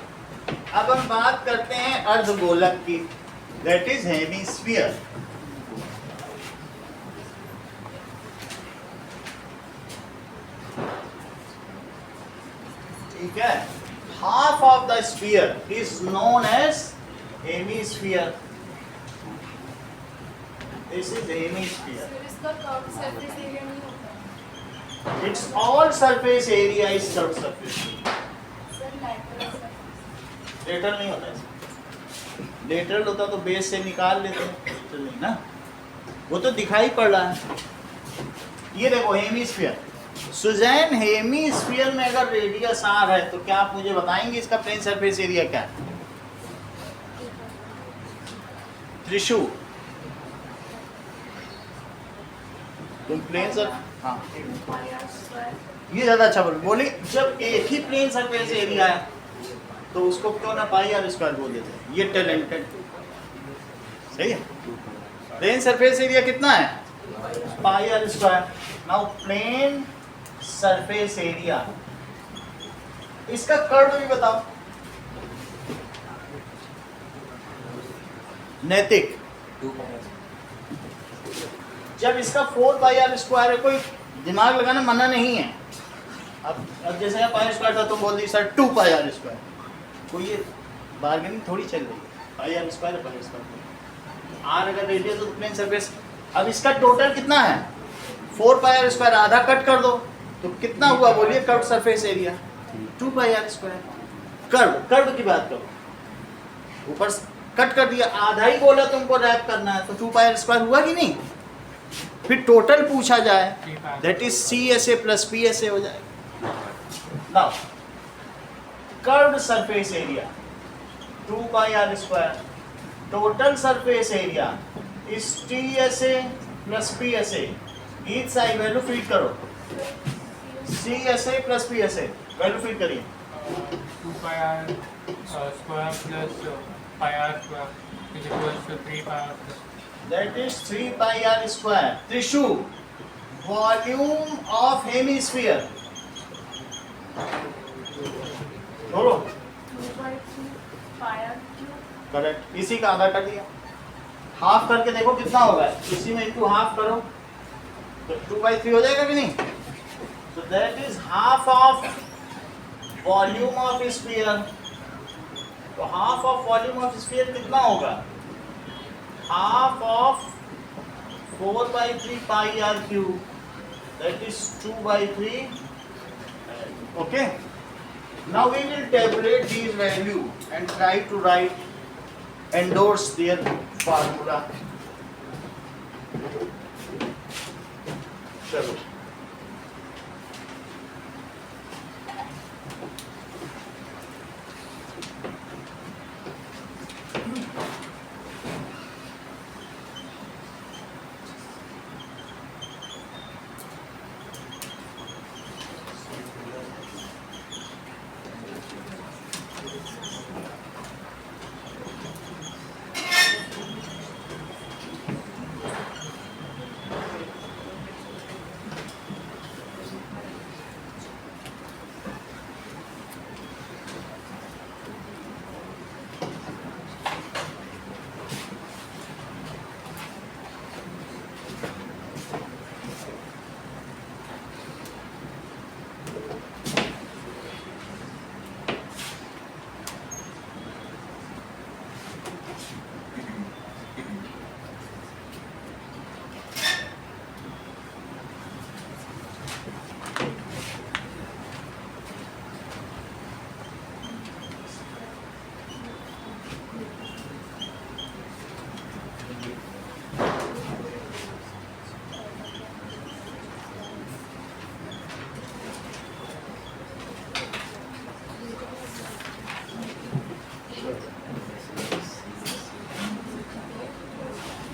अब हम बात करते हैं अर्धगोलक की, दैट इज हेमिस्फीयर। ठीक है, half of the sphere is known as hemisphere. This is hemisphere. फिर इसका कर्व सरफेस एरिया नहीं होता, It's all surface area is curved surface. Sir lateral surface. Lateral नहीं होता है। लेटरल होता तो बेस से निकाल लेते हैं, तो नहीं ना, वो तो दिखाई पड़ रहा है। ये देखो हेमिस्फीयर, सुजैन हेमिस्फीयर में अगर रेडियस आर है तो क्या आप मुझे बताएंगे इसका प्लेन सरफेस एरिया क्या है? त्रिशु, तुम प्लेन सर, हाँ ये ज्यादा अच्छा बोली। जब एक ही प्लेन सरफेस एरिया है तो उसको क्यों ना पाई आर स्क्वायर बोल देते हैं, ये टैलेंटेड, सही है। प्लेन सरफेस एरिया कितना है, pi R square. Now plane surface area, इसका कर्व भी बताओ नैतिक। जब इसका 4 पाई आर स्क्वायर है, कोई दिमाग लगाना मना नहीं है। अब जैसे पाई स्क्वायर था तो बोल दी सर 2 पाई आर स्क्वायर, कोई ये बार्गेनिंग थोड़ी चल रही है। पाई आर स्क्वायर है, पाई स्क्वायर आर अगर रेडियस हो तो प्लेन सरफेस। अब इसका टोटल कितना है, 4 पाई आर स्क्वायर, आधा कट कर दो तो कितना हुआ बोलिए, curve surface area 2 pi R square. Curve की बात करो, ऊपर कट कर दिया, आधा ही बोला तुमको रैप करना है, तो 2 पाई आर स्क्वायर हुआ कि नहीं? फिर टोटल पूछा जाए, that is CSA plus PSA हो जाएगा। Now curved surface area 2 pi R square, total surface area is TSA plus PSA। Each side value feed करो, CSA plus PSA value feed करिए। 2 pi r square plus pi r square is equals to 3 pi r plus. That is 3 pi r square. Trishu, volume of hemisphere. बोलो। 2/3 pi r cube। Correct, इसी का आधा कर दिया। Half करके देखो कितना होगा, इसी में इनटू हाफ करो तो 2/3 हो जाएगा कि नहीं? So that is half of volume of sphere, तो half of volume of sphere कितना होगा? Half of 4/3 pi R cube, that is 2/3. Okay, now we will tabulate these value and try to write, endorse their formula. चलो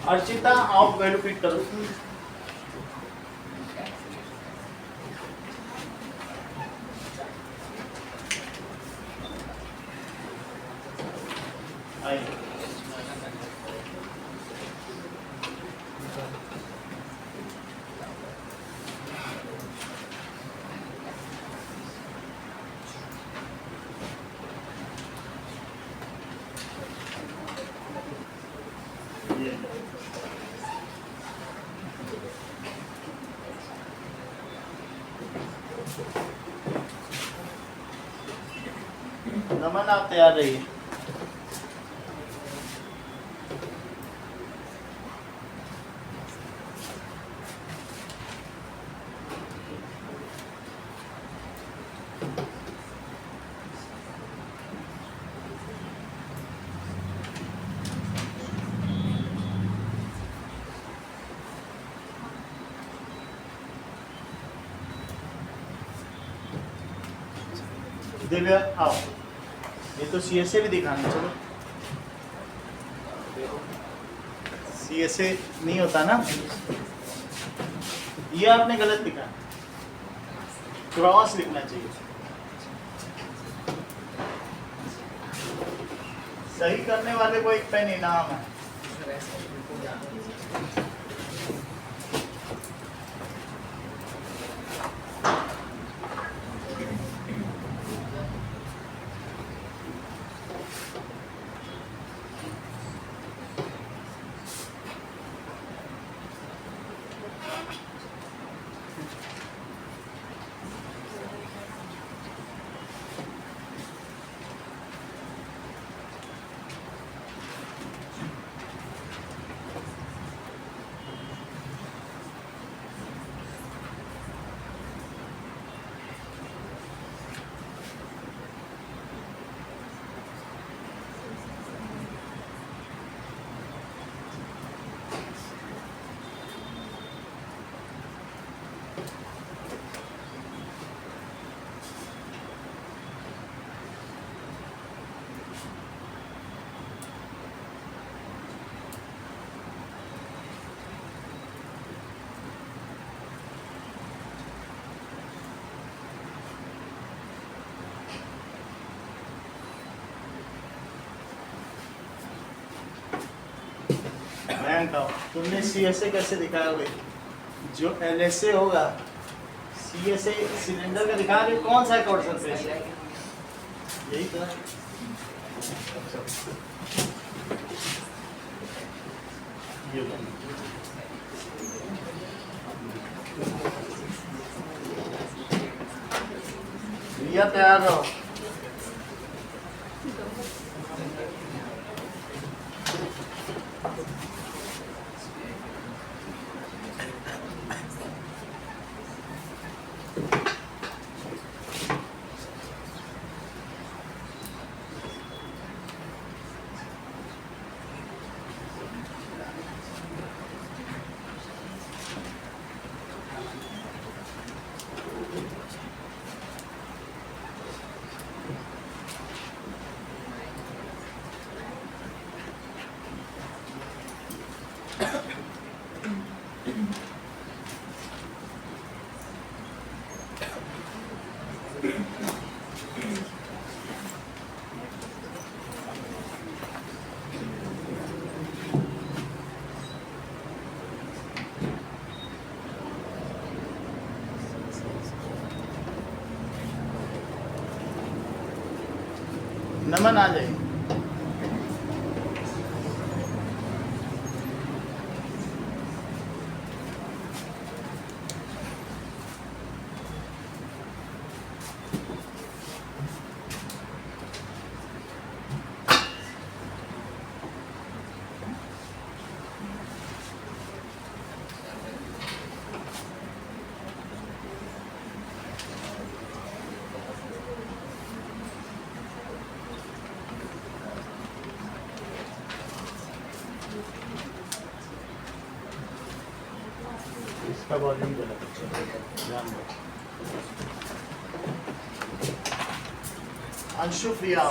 अर्चिता आप value pick करो। आइए। नमन आप तैयार रहिए। दिव्या आओ, ये तो CSA भी दिखाना। चलो CSA नहीं होता ना, ये आपने गलत लिखा, क्रॉस लिखना चाहिए। सही करने वाले को एक पेन इनाम है। बैंक आओ, तुमने CSA कैसे दिखाया भाई? जो LSA होगा, CSA सिलेंडर का दिखा रहे, कौन सा क्वेश्चन पे? यही तो है। भैया तैयार रहो। नमन आ जाइए। इसका वॉल्यूम गलत है, ध्यान दो। अंशु प्रिया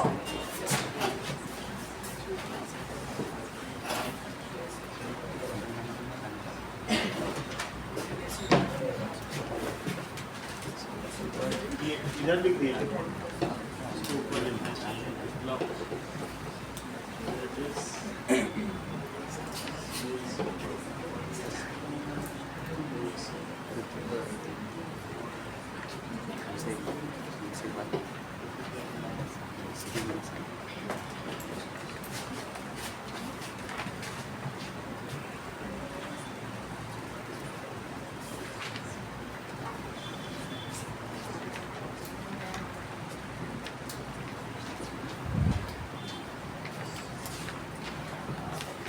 ये इधर लिख दिया इसके ऊपर लिखना चाहिए।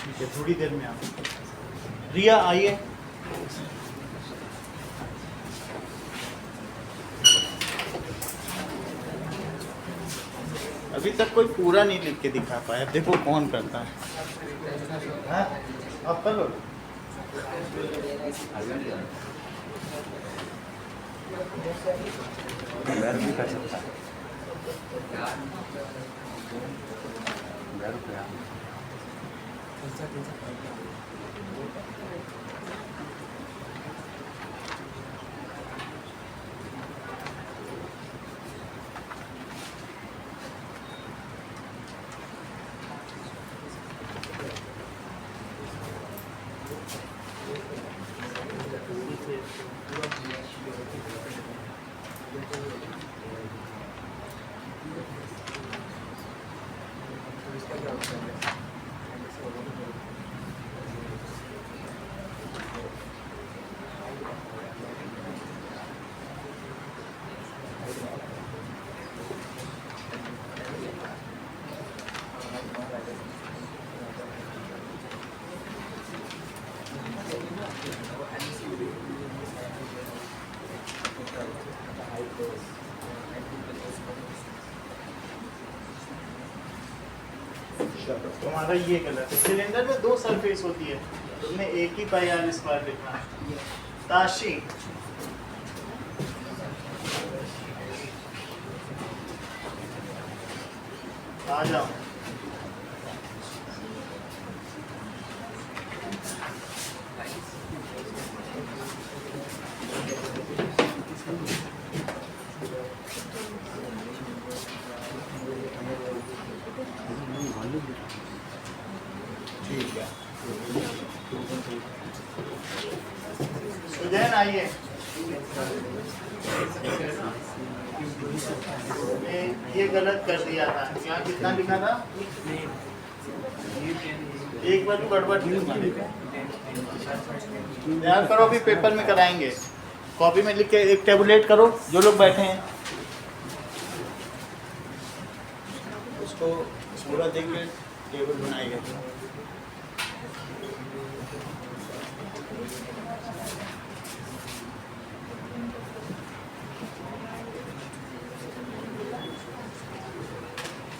ठीक है, थोड़ी देर में आप रिया आइए। अभी तक कोई पूरा नहीं लिख के दिखा पाया, देखो कौन करता है। हाँ? आप कर लो। भी कर सकता है। तुम्हारा ये गलत है। सिलेंडर में दो सरफेस होती है, तुमने एक ही पाई आर स्क्वायर लिखना है। ताशी आ जाओ। ठीक है, सुजैन आइए। ये गलत कर दिया था, क्या कितना लिखा था? एक बार भी गड़बड़ याद करो, अभी पेपर में कराएंगे। कॉपी में लिख के एक टेबुलेट करो, जो लोग बैठे हैं इसको पूरा देख के टेबल बनाएगा।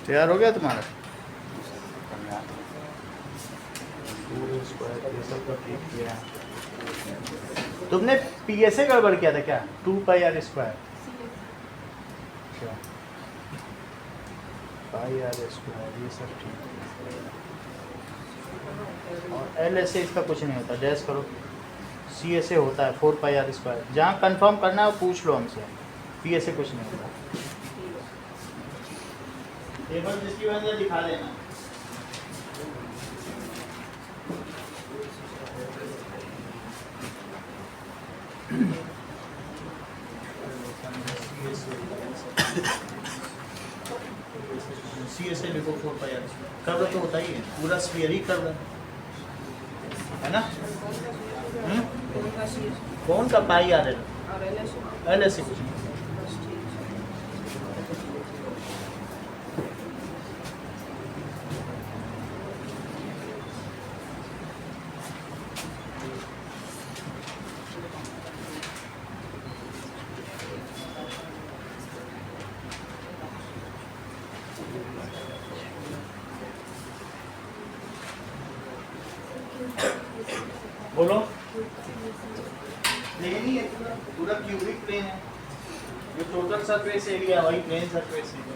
तैयार हो गया तुम्हारा? तुमने पीएसए गड़बड़ किया था क्या? 2πr स्क्वायर, पाई आर स्क्वायर, ये सब ठीक है। और एल एस ए इसका कुछ नहीं होता, डैश करो। सी एस ए होता है 4πr स्क्वायर। जहाँ कंफर्म करना है वो पूछ लो हमसे, पी एस ए कुछ नहीं होता। टेबल जिसकी वजह से दिखा देना। सी एस ए लिखो 4πr कर्व तो होता ही है, पूरा स्फीयर ही कर्व है ना। कौन का pi R L, L S A कुछ नहीं। बोलो। प्लेन ही है, पूरा क्यूबिक प्लेन है। जो टोटल सरफेस एरिया वही प्लेन सरफेस एरिया।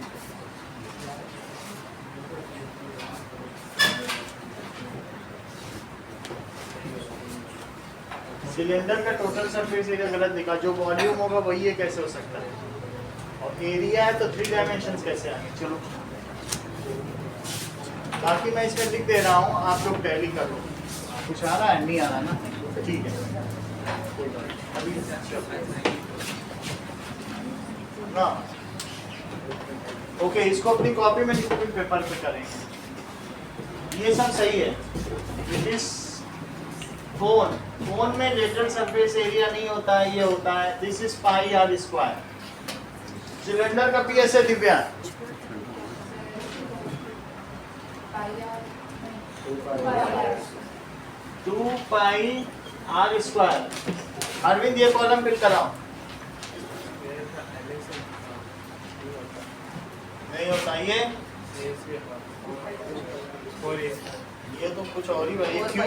सिलेंडर का टोटल सरफेस एरिया गलत लिखा, जो वॉल्यूम होगा वही है, कैसे हो सकता है? और एरिया है तो 3 डायमेंशंस कैसे आएंगे? चलो बाकी मैं इसमें लिख दे रहा हूँ, आप लोग टैली करो। कुछ आ रहा है? नहीं आ रहा ना, ठीक है। अभी ना ओके, इसको अपनी कॉपी में लिखो, फिर पेपर पे करेंगे। ये सब सही है। दिस फोन में लेटरल सरफेस एरिया नहीं होता है, ये होता है। This is pi R square. Cylinder का PSA Divya 2πr square. Arvind ये कॉलम फिल कराओ। नहीं होता ये तो कुछ और ही भाई, कुछ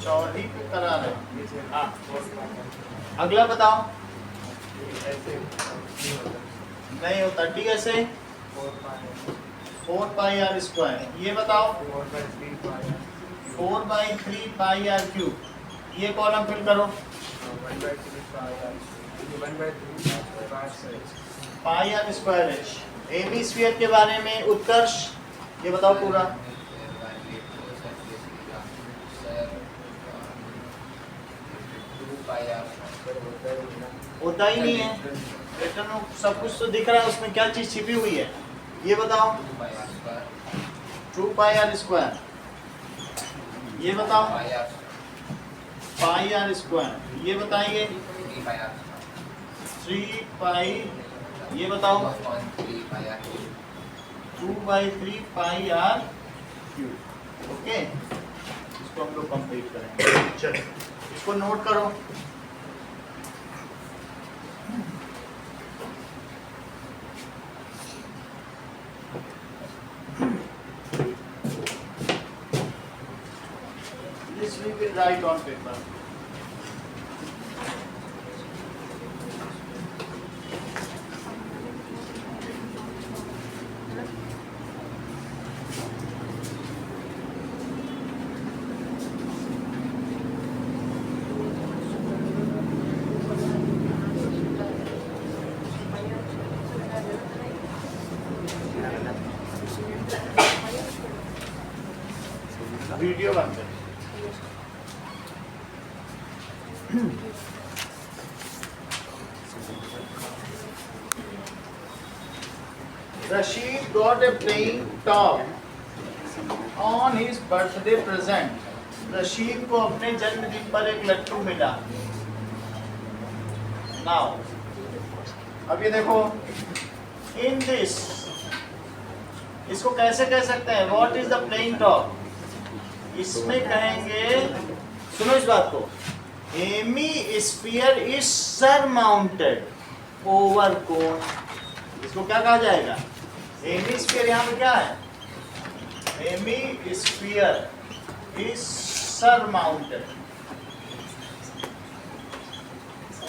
और ही करा रहे हैं। हाँ अगला बताओ। नहीं होता, D S A 4πr square. ये बताओ 4/3πr क्यूब। ये कॉलम फिल करो। Pi R square H. Hemisphere के बारे में उत्कर्ष ये बताओ पूरा। होता ही नहीं है, पैटर्न सब कुछ तो दिख रहा है, उसमें क्या चीज छिपी हुई है ये बताओ। 2πr square. ये बताओ पाई आर स्क्वायर। ये बताइए 3π। ये बताओ 2/3πr क्यूब। ओके, इसको हम लोग कंप्लीट करेंगे। चलो इसको नोट करो। This we will write on paper. Video बंद कर। Rashid got a playing top on his birthday present. Rashid को अपने जन्मदिन पर एक लट्टू मिला। Now, अब ये देखो, in this इसको कैसे कह सकते हैं, what is the plane top? इसमें कहेंगे, सुनो इस बात को, hemisphere is surmounted over cone. इसको क्या कहा जाएगा? हेमिस्फीयर यहाँ पे क्या है? Hemisphere is surmounted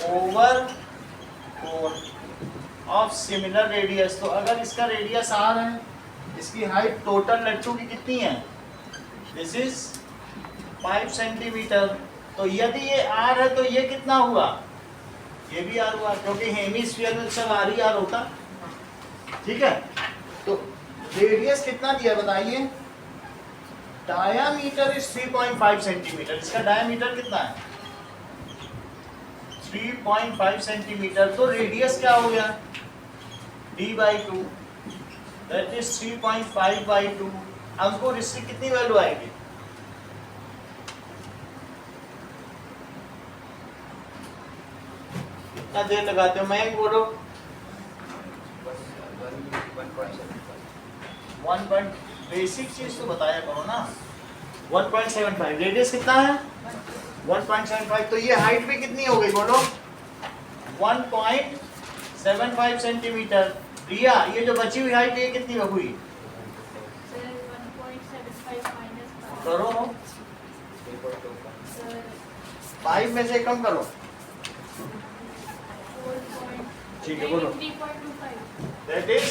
over cone of similar radius. तो अगर इसका रेडियस r है, इसकी हाइट टोटल लट्टू की कितनी है? This is 5 centimetre. तो यदि ये r है तो ये कितना हुआ? ये भी r हुआ, क्योंकि हेमिस्फीयर में सब r ही r होता। ठीक है, तो रेडियस कितना दिया बताइए? Diameter is 3.5 centimetre. इसका डायामीटर कितना है? 3.5 सेंटीमीटर। तो रेडियस क्या हो गया? d/2, that is 3.5/2। हमको इसकी कितनी वैल्यू आएगी? कितना देर लगाते हो? मैं बोलो 1. बेसिक चीज तो बताया करो ना। 1.75। रेडियस कितना है? 1.75। तो ये हाइट भी कितनी हो गई बोलो? 1.75 सेंटीमीटर। रिया, ये जो बची हुई हाइट ये कितनी हुई? Sir, 1.75 minus करो 5. 5 में से कम करो। 4. ठीक है, बोलो। 3.25. That is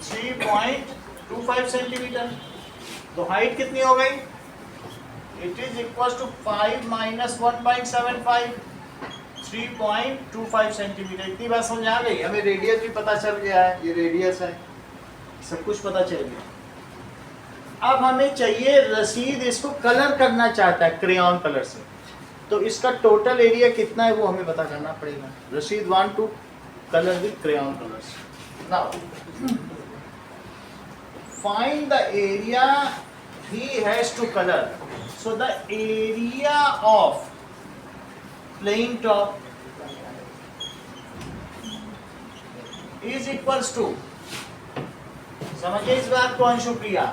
3.25 centimetre. तो हाइट कितनी हो गई? It is equal to 5 minus 1.75, 3.25 centimetre. इतनी बात समझ आ गई? हमें रेडियस भी पता चल गया है, ये रेडियस है, सब कुछ पता चल गया। अब हमें चाहिए रसीद, इसको कलर करना चाहता है क्रेयॉन कलर से। तो इसका टोटल एरिया कितना है वो हमें पता करना पड़ेगा। Rasheed want to colour with crayon colours. Now find the area he has to color. So the area of plane top is equals to, समझिए इस बात को अंशुप्रिया,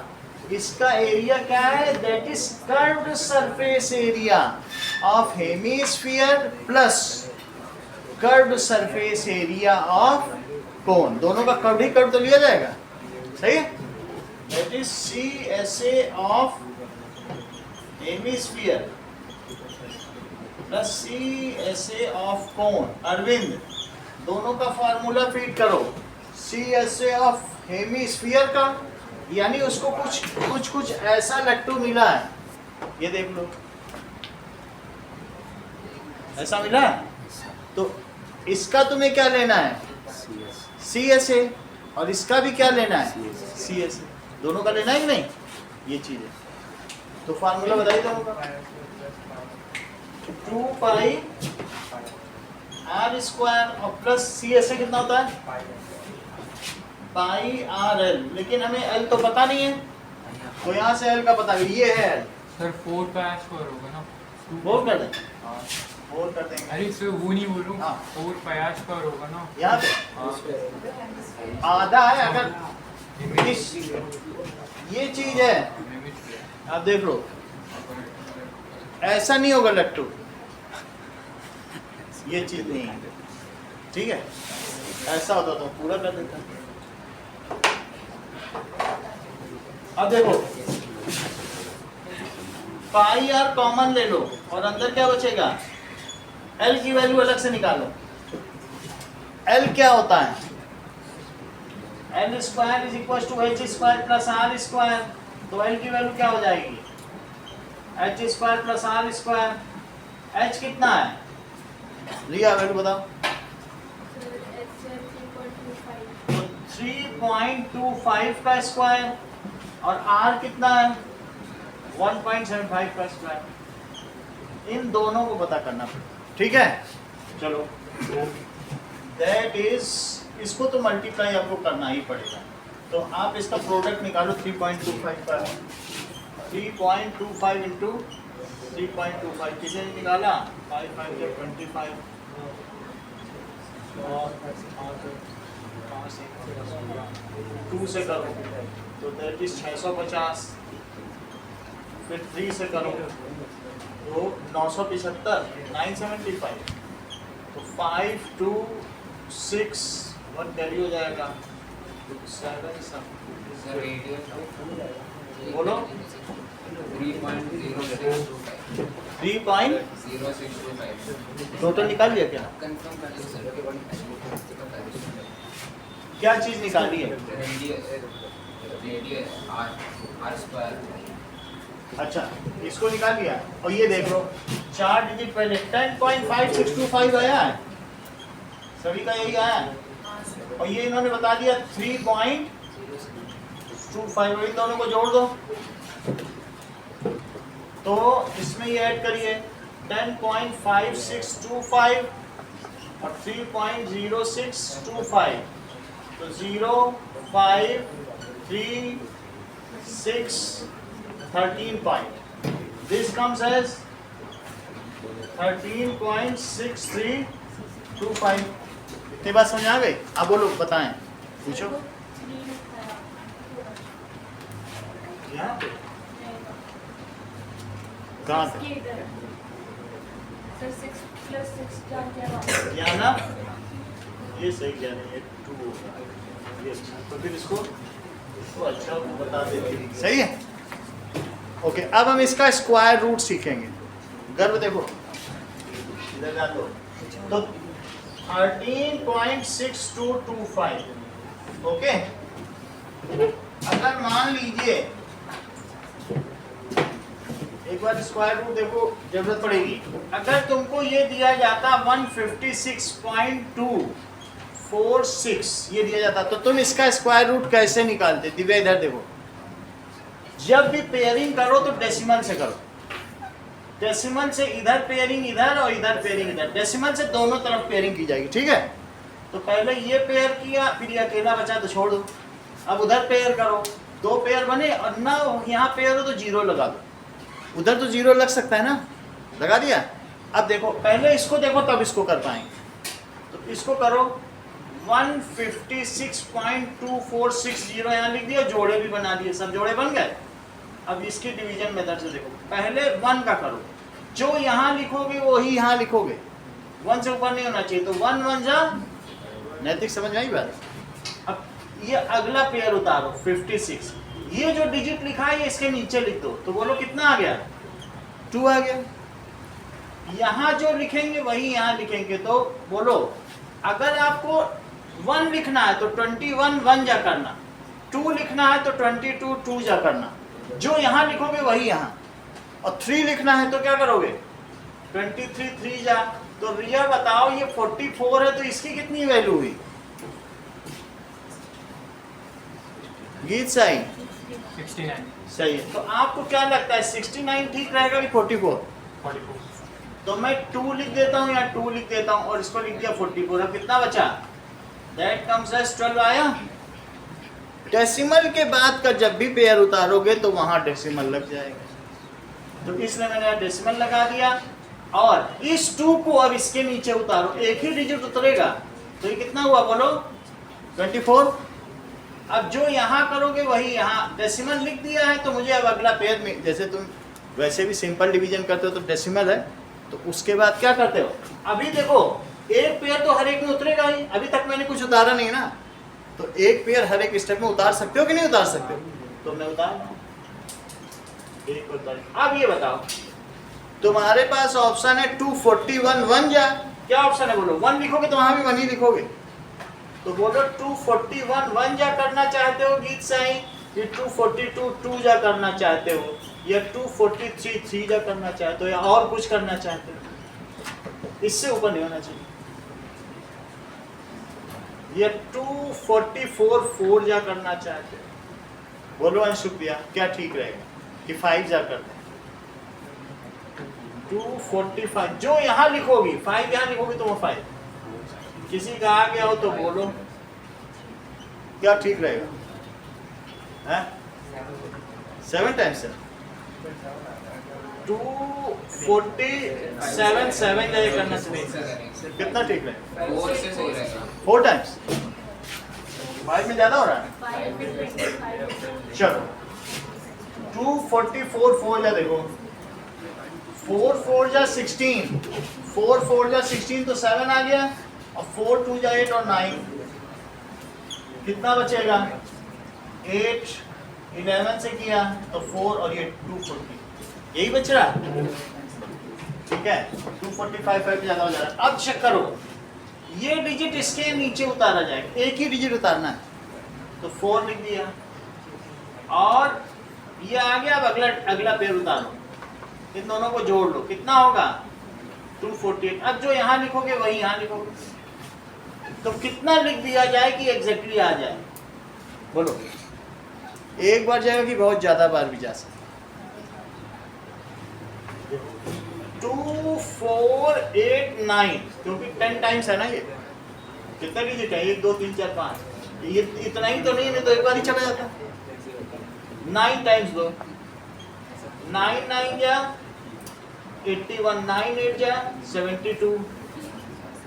इसका एरिया क्या है? That is curved surface area of hemisphere plus curved surface area of cone. दोनों का curve ही curve तो लिया जाएगा, सही है? That is CSA of hemisphere plus CSA of cone। Arvind, दोनों का फार्मूला फीड करो। CSA of hemisphere का, यानी उसको कुछ ऐसा लट्टू मिला है, ये देख लो, ऐसा मिला है। तो इसका तुम्हें क्या लेना है? CSA। और इसका भी क्या लेना है? CSA। दोनों का लेना है कि नहीं? ये चीज है। तो फार्मूला बताइए दोनों का। 2 पाई r स्क्वायर और प्लस CSA कितना होता है? पाई RL। लेकिन हमें L तो पता नहीं है, तो यहाँ से L का पता है, ये है L। सर 4 पाई स्क्वायर होगा ना? 4 कर दें? 4 कर देंगे। अरे सर वो नहीं बोलूँ, हाँ। 4 पाई स्क्वायर होगा ना? यहाँ पे हाँ। आधा है। अगर ये चीज है, आप देख लो, ऐसा नहीं होगा लट्टू, ये चीज नहीं है, ठीक है? ऐसा होता तो पूरा कर देता। अब देखो, पाई आर कॉमन ले लो और अंदर क्या बचेगा? एल की वैल्यू अलग से निकालो। एल क्या होता है? L square is equal to H square plus R square. तो एल की वैल्यू क्या हो जाएगी? H square plus R square. H कितना है? लिया वैल्यू बताओ। तो 3.25 का स्क्वायर और आर कितना है? 1.75 का स्क्वायर। इन दोनों को पता करना पड़ेगा, ठीक है? चलो, दैट इज, इसको तो मल्टीप्लाई आपको करना ही पड़ेगा। तो आप इसका प्रोडक्ट निकालो। 3.25 का 3.25 इंटू 3.25 किसे निकाला? 5 5 25 2 से करो तो दैट इज 650, फिर 3 से करो तो 975, 975, तो 5 2 6 1 कैरी हो जाएगा 7 सर रेडियस बोलो 3.0625 3.0625 टोटल निकाल लिया क्या? कंफर्म कर लीजिए सर क्या चीज निकाली है? रेडियस आर स्क्वायर अच्छा इसको निकाल लिया और ये देख लो 4 डिजिट पहले 10.5625 आया है, सभी का यही आया है और ये इन्होंने बता दिया 3.25, इन दोनों को जोड़ दो तो इसमें ये ऐड करिए 10.5625 और 3.0625 तो 0 5 3 6 13 point. This comes as 13.6325. इतनी बात समझ आ गई? आप बोलो बताएं, पूछो। यहाँ पे कहाँ पे? सर 6 + 6 क्या यहाँ ना ये सही क्या नहीं है 2 होगा ये अच्छा तो फिर इसको अच्छा बता देते सही है। ओके अब हम इसका स्क्वायर रूट सीखेंगे। गर्व देखो इधर जा दो तो 13.6225 ओके। अगर मान लीजिए एक बार स्क्वायर रूट देखो जरूरत पड़ेगी, अगर तुमको ये दिया जाता 156.246 ये दिया जाता तो तुम इसका स्क्वायर रूट कैसे निकालते? दिव्या इधर देखो, जब भी पेयरिंग करो तो डेसिमल से करो, डेसिमल से इधर पेयरिंग इधर और इधर पेयरिंग इधर, डेसिमल से दोनों तरफ पेयरिंग की जाएगी ठीक है। तो पहले ये पेयर किया फिर ये अकेला बचा तो छोड़ दो, अब उधर पेयर करो 2 पेयर बने और ना यहाँ पेयर हो तो 0 लगा दो, उधर तो 0 लग सकता है ना, लगा दिया। अब देखो पहले इसको देखो तब इसको कर पाएंगे, तो इसको करो 156.2460 यहाँ लिख दिया, जोड़े भी बना दिए, सब जोड़े बन गए। अब इसकी डिवीजन मेथड से देखो, पहले 1 का करो, जो यहाँ लिखोगे वही यहाँ लिखोगे, 1 से ऊपर नहीं होना चाहिए, तो 1 1 जा नैतिक, समझ आई बात। अब ये अगला पेयर उतारो 56, ये जो डिजिट लिखा है ये इसके नीचे लिख दो, तो बोलो कितना आ गया 2 आ गया। यहाँ जो लिखेंगे वही यहाँ लिखेंगे, तो बोलो अगर आपको 1 लिखना है तो 21 1 जा करना, 2 लिखना है तो 22 2 जा करना, जो यहाँ लिखोगे वही यहाँ, और 3 लिखना है तो क्या करोगे 23 3 जा। तो रिया बताओ ये 44 है तो इसकी कितनी वैल्यू हुई? गीत सही 69 सही है। तो आपको क्या लगता है 69 ठीक रहेगा कि 44? 44 तो मैं 2 लिख देता हूँ या 2 लिख देता हूँ और इसको लिख दिया 44, अब कितना बचा? दैट कम्स एज 12 आया। डेसिमल के बाद का जब भी पेयर उतारोगे तो वहां डेसिमल लग जाएगा, तो इसलिए मैंने डेसिमल लगा दिया। और इस 2 को अब इसके नीचे उतारो, एक ही डिजिट उतरेगा, तो ये कितना हुआ बोलो 24। अब जो यहाँ करोगे वही यहाँ, डेसिमल लिख दिया है तो मुझे अब अगला पेयर में, जैसे तुम वैसे भी सिंपल डिवीजन करते हो तो डेसिमल है, तो उसके बाद क्या करते हो, अभी देखो एक पेयर तो हर एक में उतरेगा ही, अभी तक मैंने कुछ उतारा नहीं ना, तो एक पेयर हर एक स्टेप में उतार सकते हो कि नहीं उतार सकते हो? तो मैं उतार एक उतार। अब ये बताओ तुम्हारे पास ऑप्शन है 241 1 जा, क्या ऑप्शन है बोलो? 1 लिखोगे तो वहां भी 1 ही लिखोगे, तो बोलो 241 1 जा करना चाहते हो गीत साई, कि 242 2 जा करना चाहते हो, या 243 3 जा करना चाहते हो, या और कुछ करना चाहते हो? इससे ऊपर नहीं होना चाहिए। ये 244 4 जा करना चाहते हो, बोलो अंशुप्रिया क्या ठीक रहेगा कि 5 जा करते हैं? 245 जो यहाँ लिखोगी 5 यहाँ लिखोगी तो वो 5, किसी का आ गया हो तो बोलो क्या ठीक रहेगा? 7 टाइम्स 247 7 जाए करना चाहिए, कितना ठीक रहेगा? 4 से सही रहेगा। 4 टाइम्स 5 में ज़्यादा हो रहा है? 5 में 25 चलो 244 4 जा देखो 4 4 जा 16 4 4 जा 16 तो 7 आ गया और 4 2 जा 8 और 9 कितना बचेगा 8 11 से किया तो 4 और ये 240 यही बच रहा है ठीक है 245 5 ज़्यादा हो जा रहा है। अब चेक करो ये डिजिट इसके नीचे उतारा जाएगा एक ही डिजिट उतारना है तो 4 लिख दिया और ये आ गया अब अगला पेड़ उतारो इन दोनों को जोड़ लो कितना होगा 248 अब जो यहाँ लिखोगे वही यहाँ लिखोगे तो कितना लिख दिया जाए कि एग्जैक्टली आ जाए बोलो एक बार जाएगा कि बहुत ज्यादा बार भी जा सकता 2489 क्योंकि 10 टाइम्स है ना ये कितना डिजिट है 1 2 3 4 5 ये इतना ही तो नहीं तो एक बार ही चला जाता 9 टाइम्स दो 9 9 जा 81 9 8 जा 72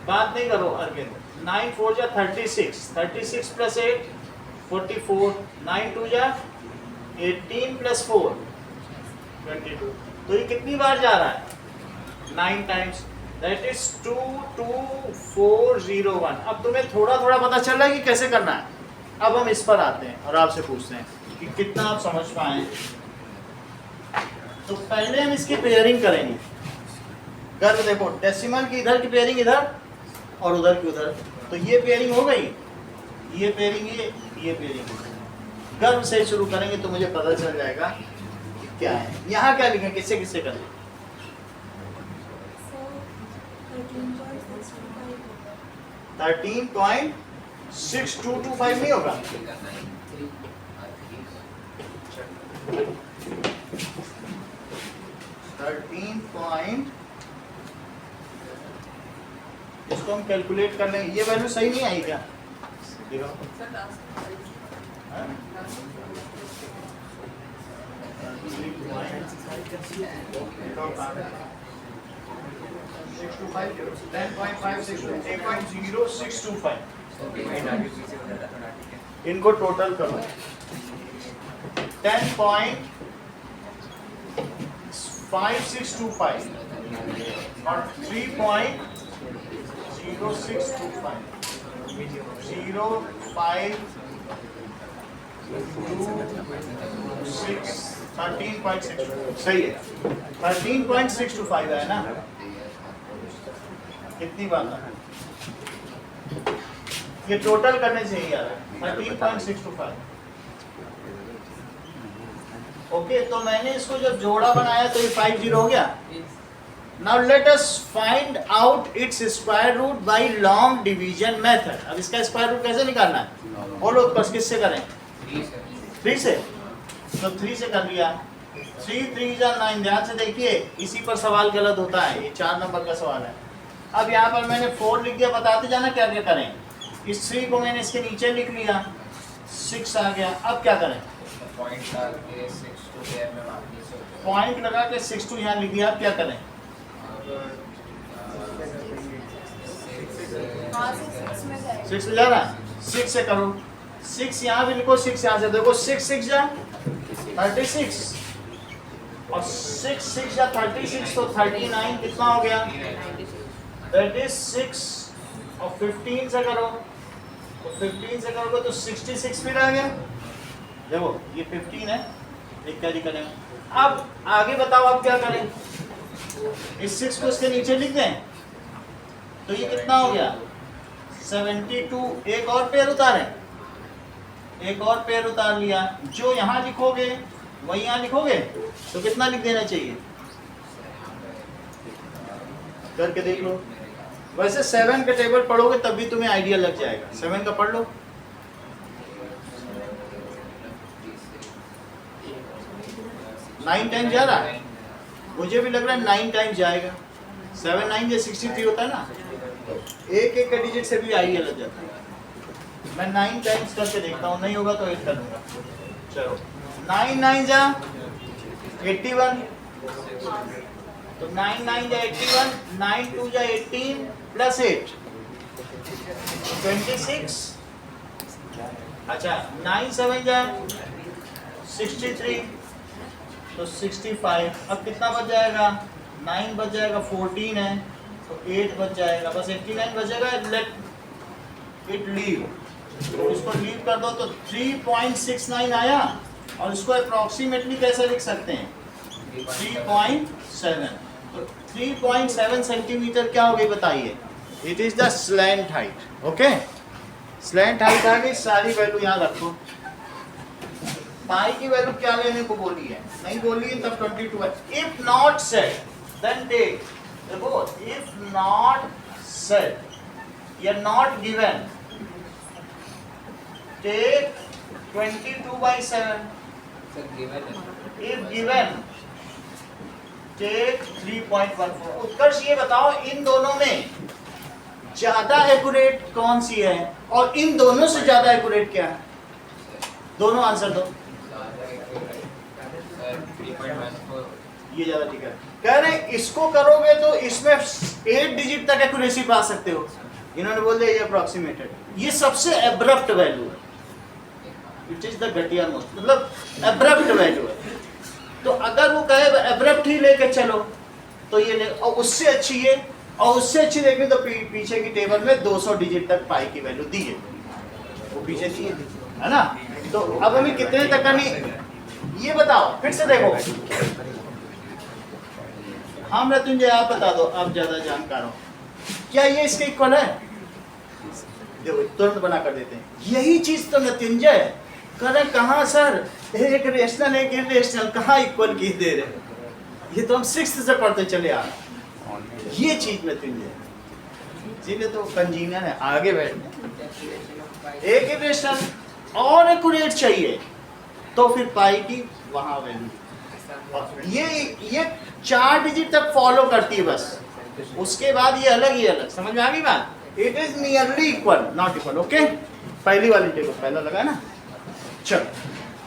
बात नहीं करो अरविंद 9 4 जा 36 36 प्लस 8 44 9 2 जा 18 प्लस 4 22 तो ये कितनी बार जा रहा है 9 टाइम्स दैट इज 22401 अब तुम्हें थोड़ा थोड़ा पता चल रहा है कि कैसे करना है अब हम इस पर आते हैं और आपसे पूछते हैं कि कितना आप समझ पाए तो पहले हम इसकी पेयरिंग करेंगे गर्भ देखो डेसिमल की इधर की पेयरिंग इधर और उधर की उधर तो ये पेयरिंग हो गई ये पेयरिंग ये पेयरिंग गर्भ से शुरू करेंगे तो मुझे पता चल जाएगा कि क्या है यहाँ क्या लिखें किससे किससे करें So 13.6225 नहीं होगा 13 पॉइंट इसको हम कैलकुलेट कर लेंगे ये वैल्यू सही नहीं आई क्या हाँ? 10.5625 इनको टोटल करो 10.5625 और 3.0625 13.6 सही है 13.625 है ना कितनी बात है ये टोटल करने से ही आ रहा है 13.625 ओके तो मैंने इसको जब जोड़ा बनाया तो ये 50 हो गया now let us find out its square root by long division method अब इसका स्क्वायर रूट कैसे निकालना है बोलो बस किससे करें 3 से तो 3 से कर लिया 3 3 जा 9 ध्यान से देखिए इसी पर सवाल गलत होता है ये 4 नंबर का सवाल है अब यहाँ पर मैंने 4 लिख दिया बताते जाना क्या क्या करें इस 3 को मैंने इसके नीचे लिख लिया 6 आ गया अब क्या करें पॉइंट लगा के 6 टू यहाँ लिख दिया अब क्या करें हाँ से 6 में जाएगा 6 में जा रहा है 6 से करो 6 यहाँ भी लिखो 6 यहाँ से देखो 6 6 जा 36 और 6 6 जा 36 तो 39 कितना हो गया दैट इज 6 और 15 से करो तो 15 से करोगे तो 66 फिर आ गया देखो ये 15 है एक कैरी करें अब आगे बताओ आप क्या करें इस 6 को इसके नीचे लिख दें तो ये कितना हो गया 72 एक और पेयर उतारें एक और पेयर उतार लिया जो यहाँ लिखोगे वही यहाँ लिखोगे तो कितना लिख देना चाहिए करके देख लो वैसे 7 का टेबल पढ़ोगे तब भी तुम्हें आइडिया लग जाएगा 7 का पढ़ लो 9 टाइम जा रहा है मुझे भी लग रहा है 9 टाइम जाएगा 7 9 या 63 होता है ना एक एक का डिजिट से भी आइडिया लग जाता है मैं 9 टाइम्स करके देखता हूँ नहीं होगा तो 8 कर दूंगा चलो 9 9 जा 81 तो 9 9 जा 81 9 2 जा 18 प्लस 8 26 अच्छा 9 7 जाए 63, तो 65। अब कितना बच जाएगा? 9 बच जाएगा, 14 है तो 8 बच जाएगा, बस 89 बचेगा। लेट इट लीव, तो इसको लीव कर दो तो 3.69 आया। और इसको अप्रॉक्सीमेटली कैसे लिख सकते हैं? 3.7। तो 3.7 सेंटीमीटर क्या हो गई बताइए? It is the slant height. Okay, slant height आ गई। सारी वैल्यू यहाँ रखो। पाई की वैल्यू क्या लेने को बोली है? नहीं बोली है तब 22 है। If not set then take, देखो इफ नॉट सेट या not given, take 22/7। Sir, given है. If given take 3.14। उत्कर्ष ये बताओ इन दोनों में ज्यादा एक्यूरेट कौन सी है और इन दोनों से ज्यादा एक्यूरेट क्या है? दोनों आंसर दो। Sir, 3.14. ये ज्यादा ठीक है। कह रहे हैं इसको करोगे तो इसमें 8 डिजिट तक एक्यूरेसी पा सकते हो। इन्होंने बोल दिया ये अप्रोक्सीमेटेड, ये सबसे एब्रप्ट वैल्यू है। इट इज द घटिया मोस्ट, मतलब एब्रप्ट वैल्यू है। तो अगर वो कहे एब्रप्ट ही लेके चलो तो ये ले, और उससे अच्छी ये, और उससे अच्छी देखी तो पीछे की टेबल में 200 डिजिट तक पाई की वैल्यू दी है, वो पीछे दी है ना। तो अब हमें कितने तक करनी ये बताओ, फिर से देखो। हाँ मृत्युंजय आप बता दो, आप ज्यादा जानकार हो। क्या ये इसके इक्वल है? देखो तुरंत बना कर देते हैं। यही चीज तो मृत्युंजय करें। कहाँ सर एक रेशनल एक इरेशनल, कहाँ इक्वल की दे रहे? ये तो हम 6th से पढ़ते चले आ रहे। ये चीज मृत्युंजय इसीलिए तो कंजीनियर है। आगे बैठ, एक इरेशनल और एक्यूरेट चाहिए तो फिर पाई की वहां वैल्यू। ये 4 डिजिट तक फॉलो करती है बस, उसके बाद ये अलग ही अलग। समझ में आ गई बात? It is nearly equal not equal. Okay, पहली वाली टेबल पहला लगा ना। चलो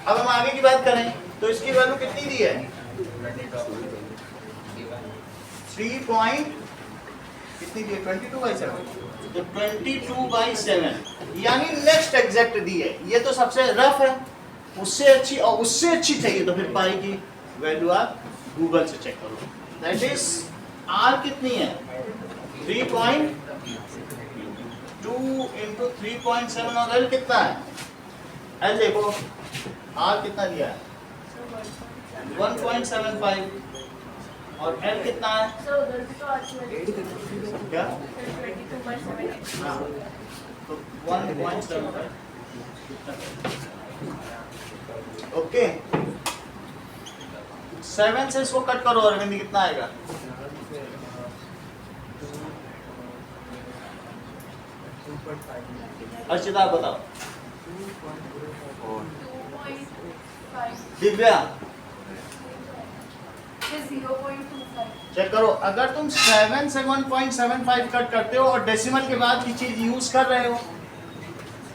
अब हम आगे की बात करें तो इसकी वैल्यू कितनी दी है? 3 कितनी दी है? 22/7। तो 22/7 यानी नेक्स्ट एग्जैक्ट दी है। ये तो सबसे रफ है, उससे अच्छी और उससे अच्छी चाहिए तो फिर पाई की वैल्यू आप गूगल से चेक करो। दैट इज आर कितनी है? 3.2 इंटू 3.7 और एल कितना है? एल देखो आर कितना दिया है? 1.75 और एल कितना है? क्या? हाँ, तो 1.75। ओके, 7 से इसको कट करो और कितना आएगा? अर्चिता आप बताओ। 2.5 दिव्या 0.25। चेक करो। अगर तुम 7 से 1.75 कट करते हो और डेसिमल के बाद की चीज यूज कर रहे हो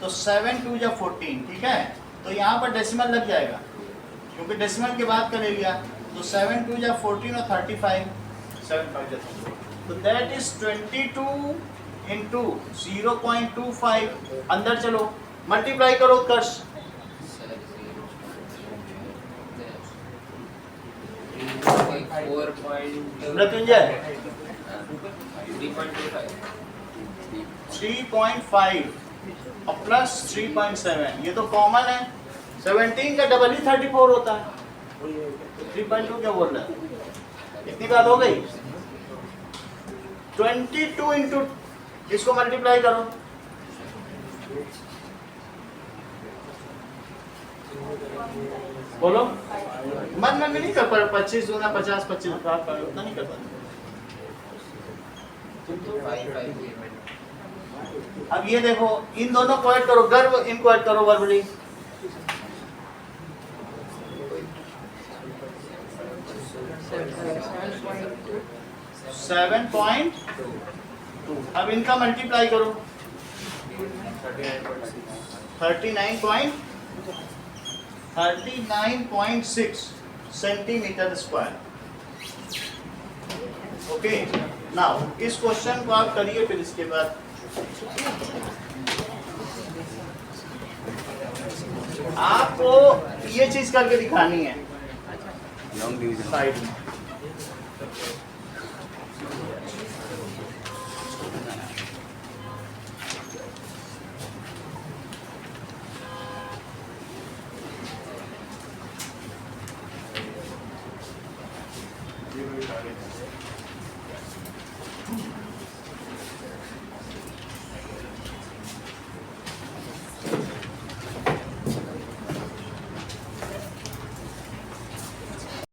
तो 7 2 या 14, ठीक है? तो यहाँ पर डेसिमल लग जाएगा क्योंकि डेसिमल के बाद का ले लिया। तो 7 2 या 14 और 35 7 5 जाता। तो दैट इज 22 इंटू 0.25। अंदर चलो मल्टीप्लाई करो कर्ष। मृत्युंजय 3.5 और प्लस 3.7, ये तो कॉमन है। 17 का डबल ही 34 होता है। 3.2 क्या बोल रहा है? इतनी बात हो गई। 22 इंटू इसको मल्टीप्लाई करो। बोलो मन में नहीं कर पा। 25 दूना 50, 25 उतना नहीं कर पाते। अब ये देखो इन दोनों को ऐड करो, गर्व इनको ऐड करो वर्बली। Seven point 2। अब इनका मल्टीप्लाई करो 39.6 सेंटीमीटर स्क्वायर। ओके, नाउ इस क्वेश्चन को आप करिए, फिर इसके बाद आपको ये चीज करके दिखानी है लॉन्ग डिवीजन साइड में।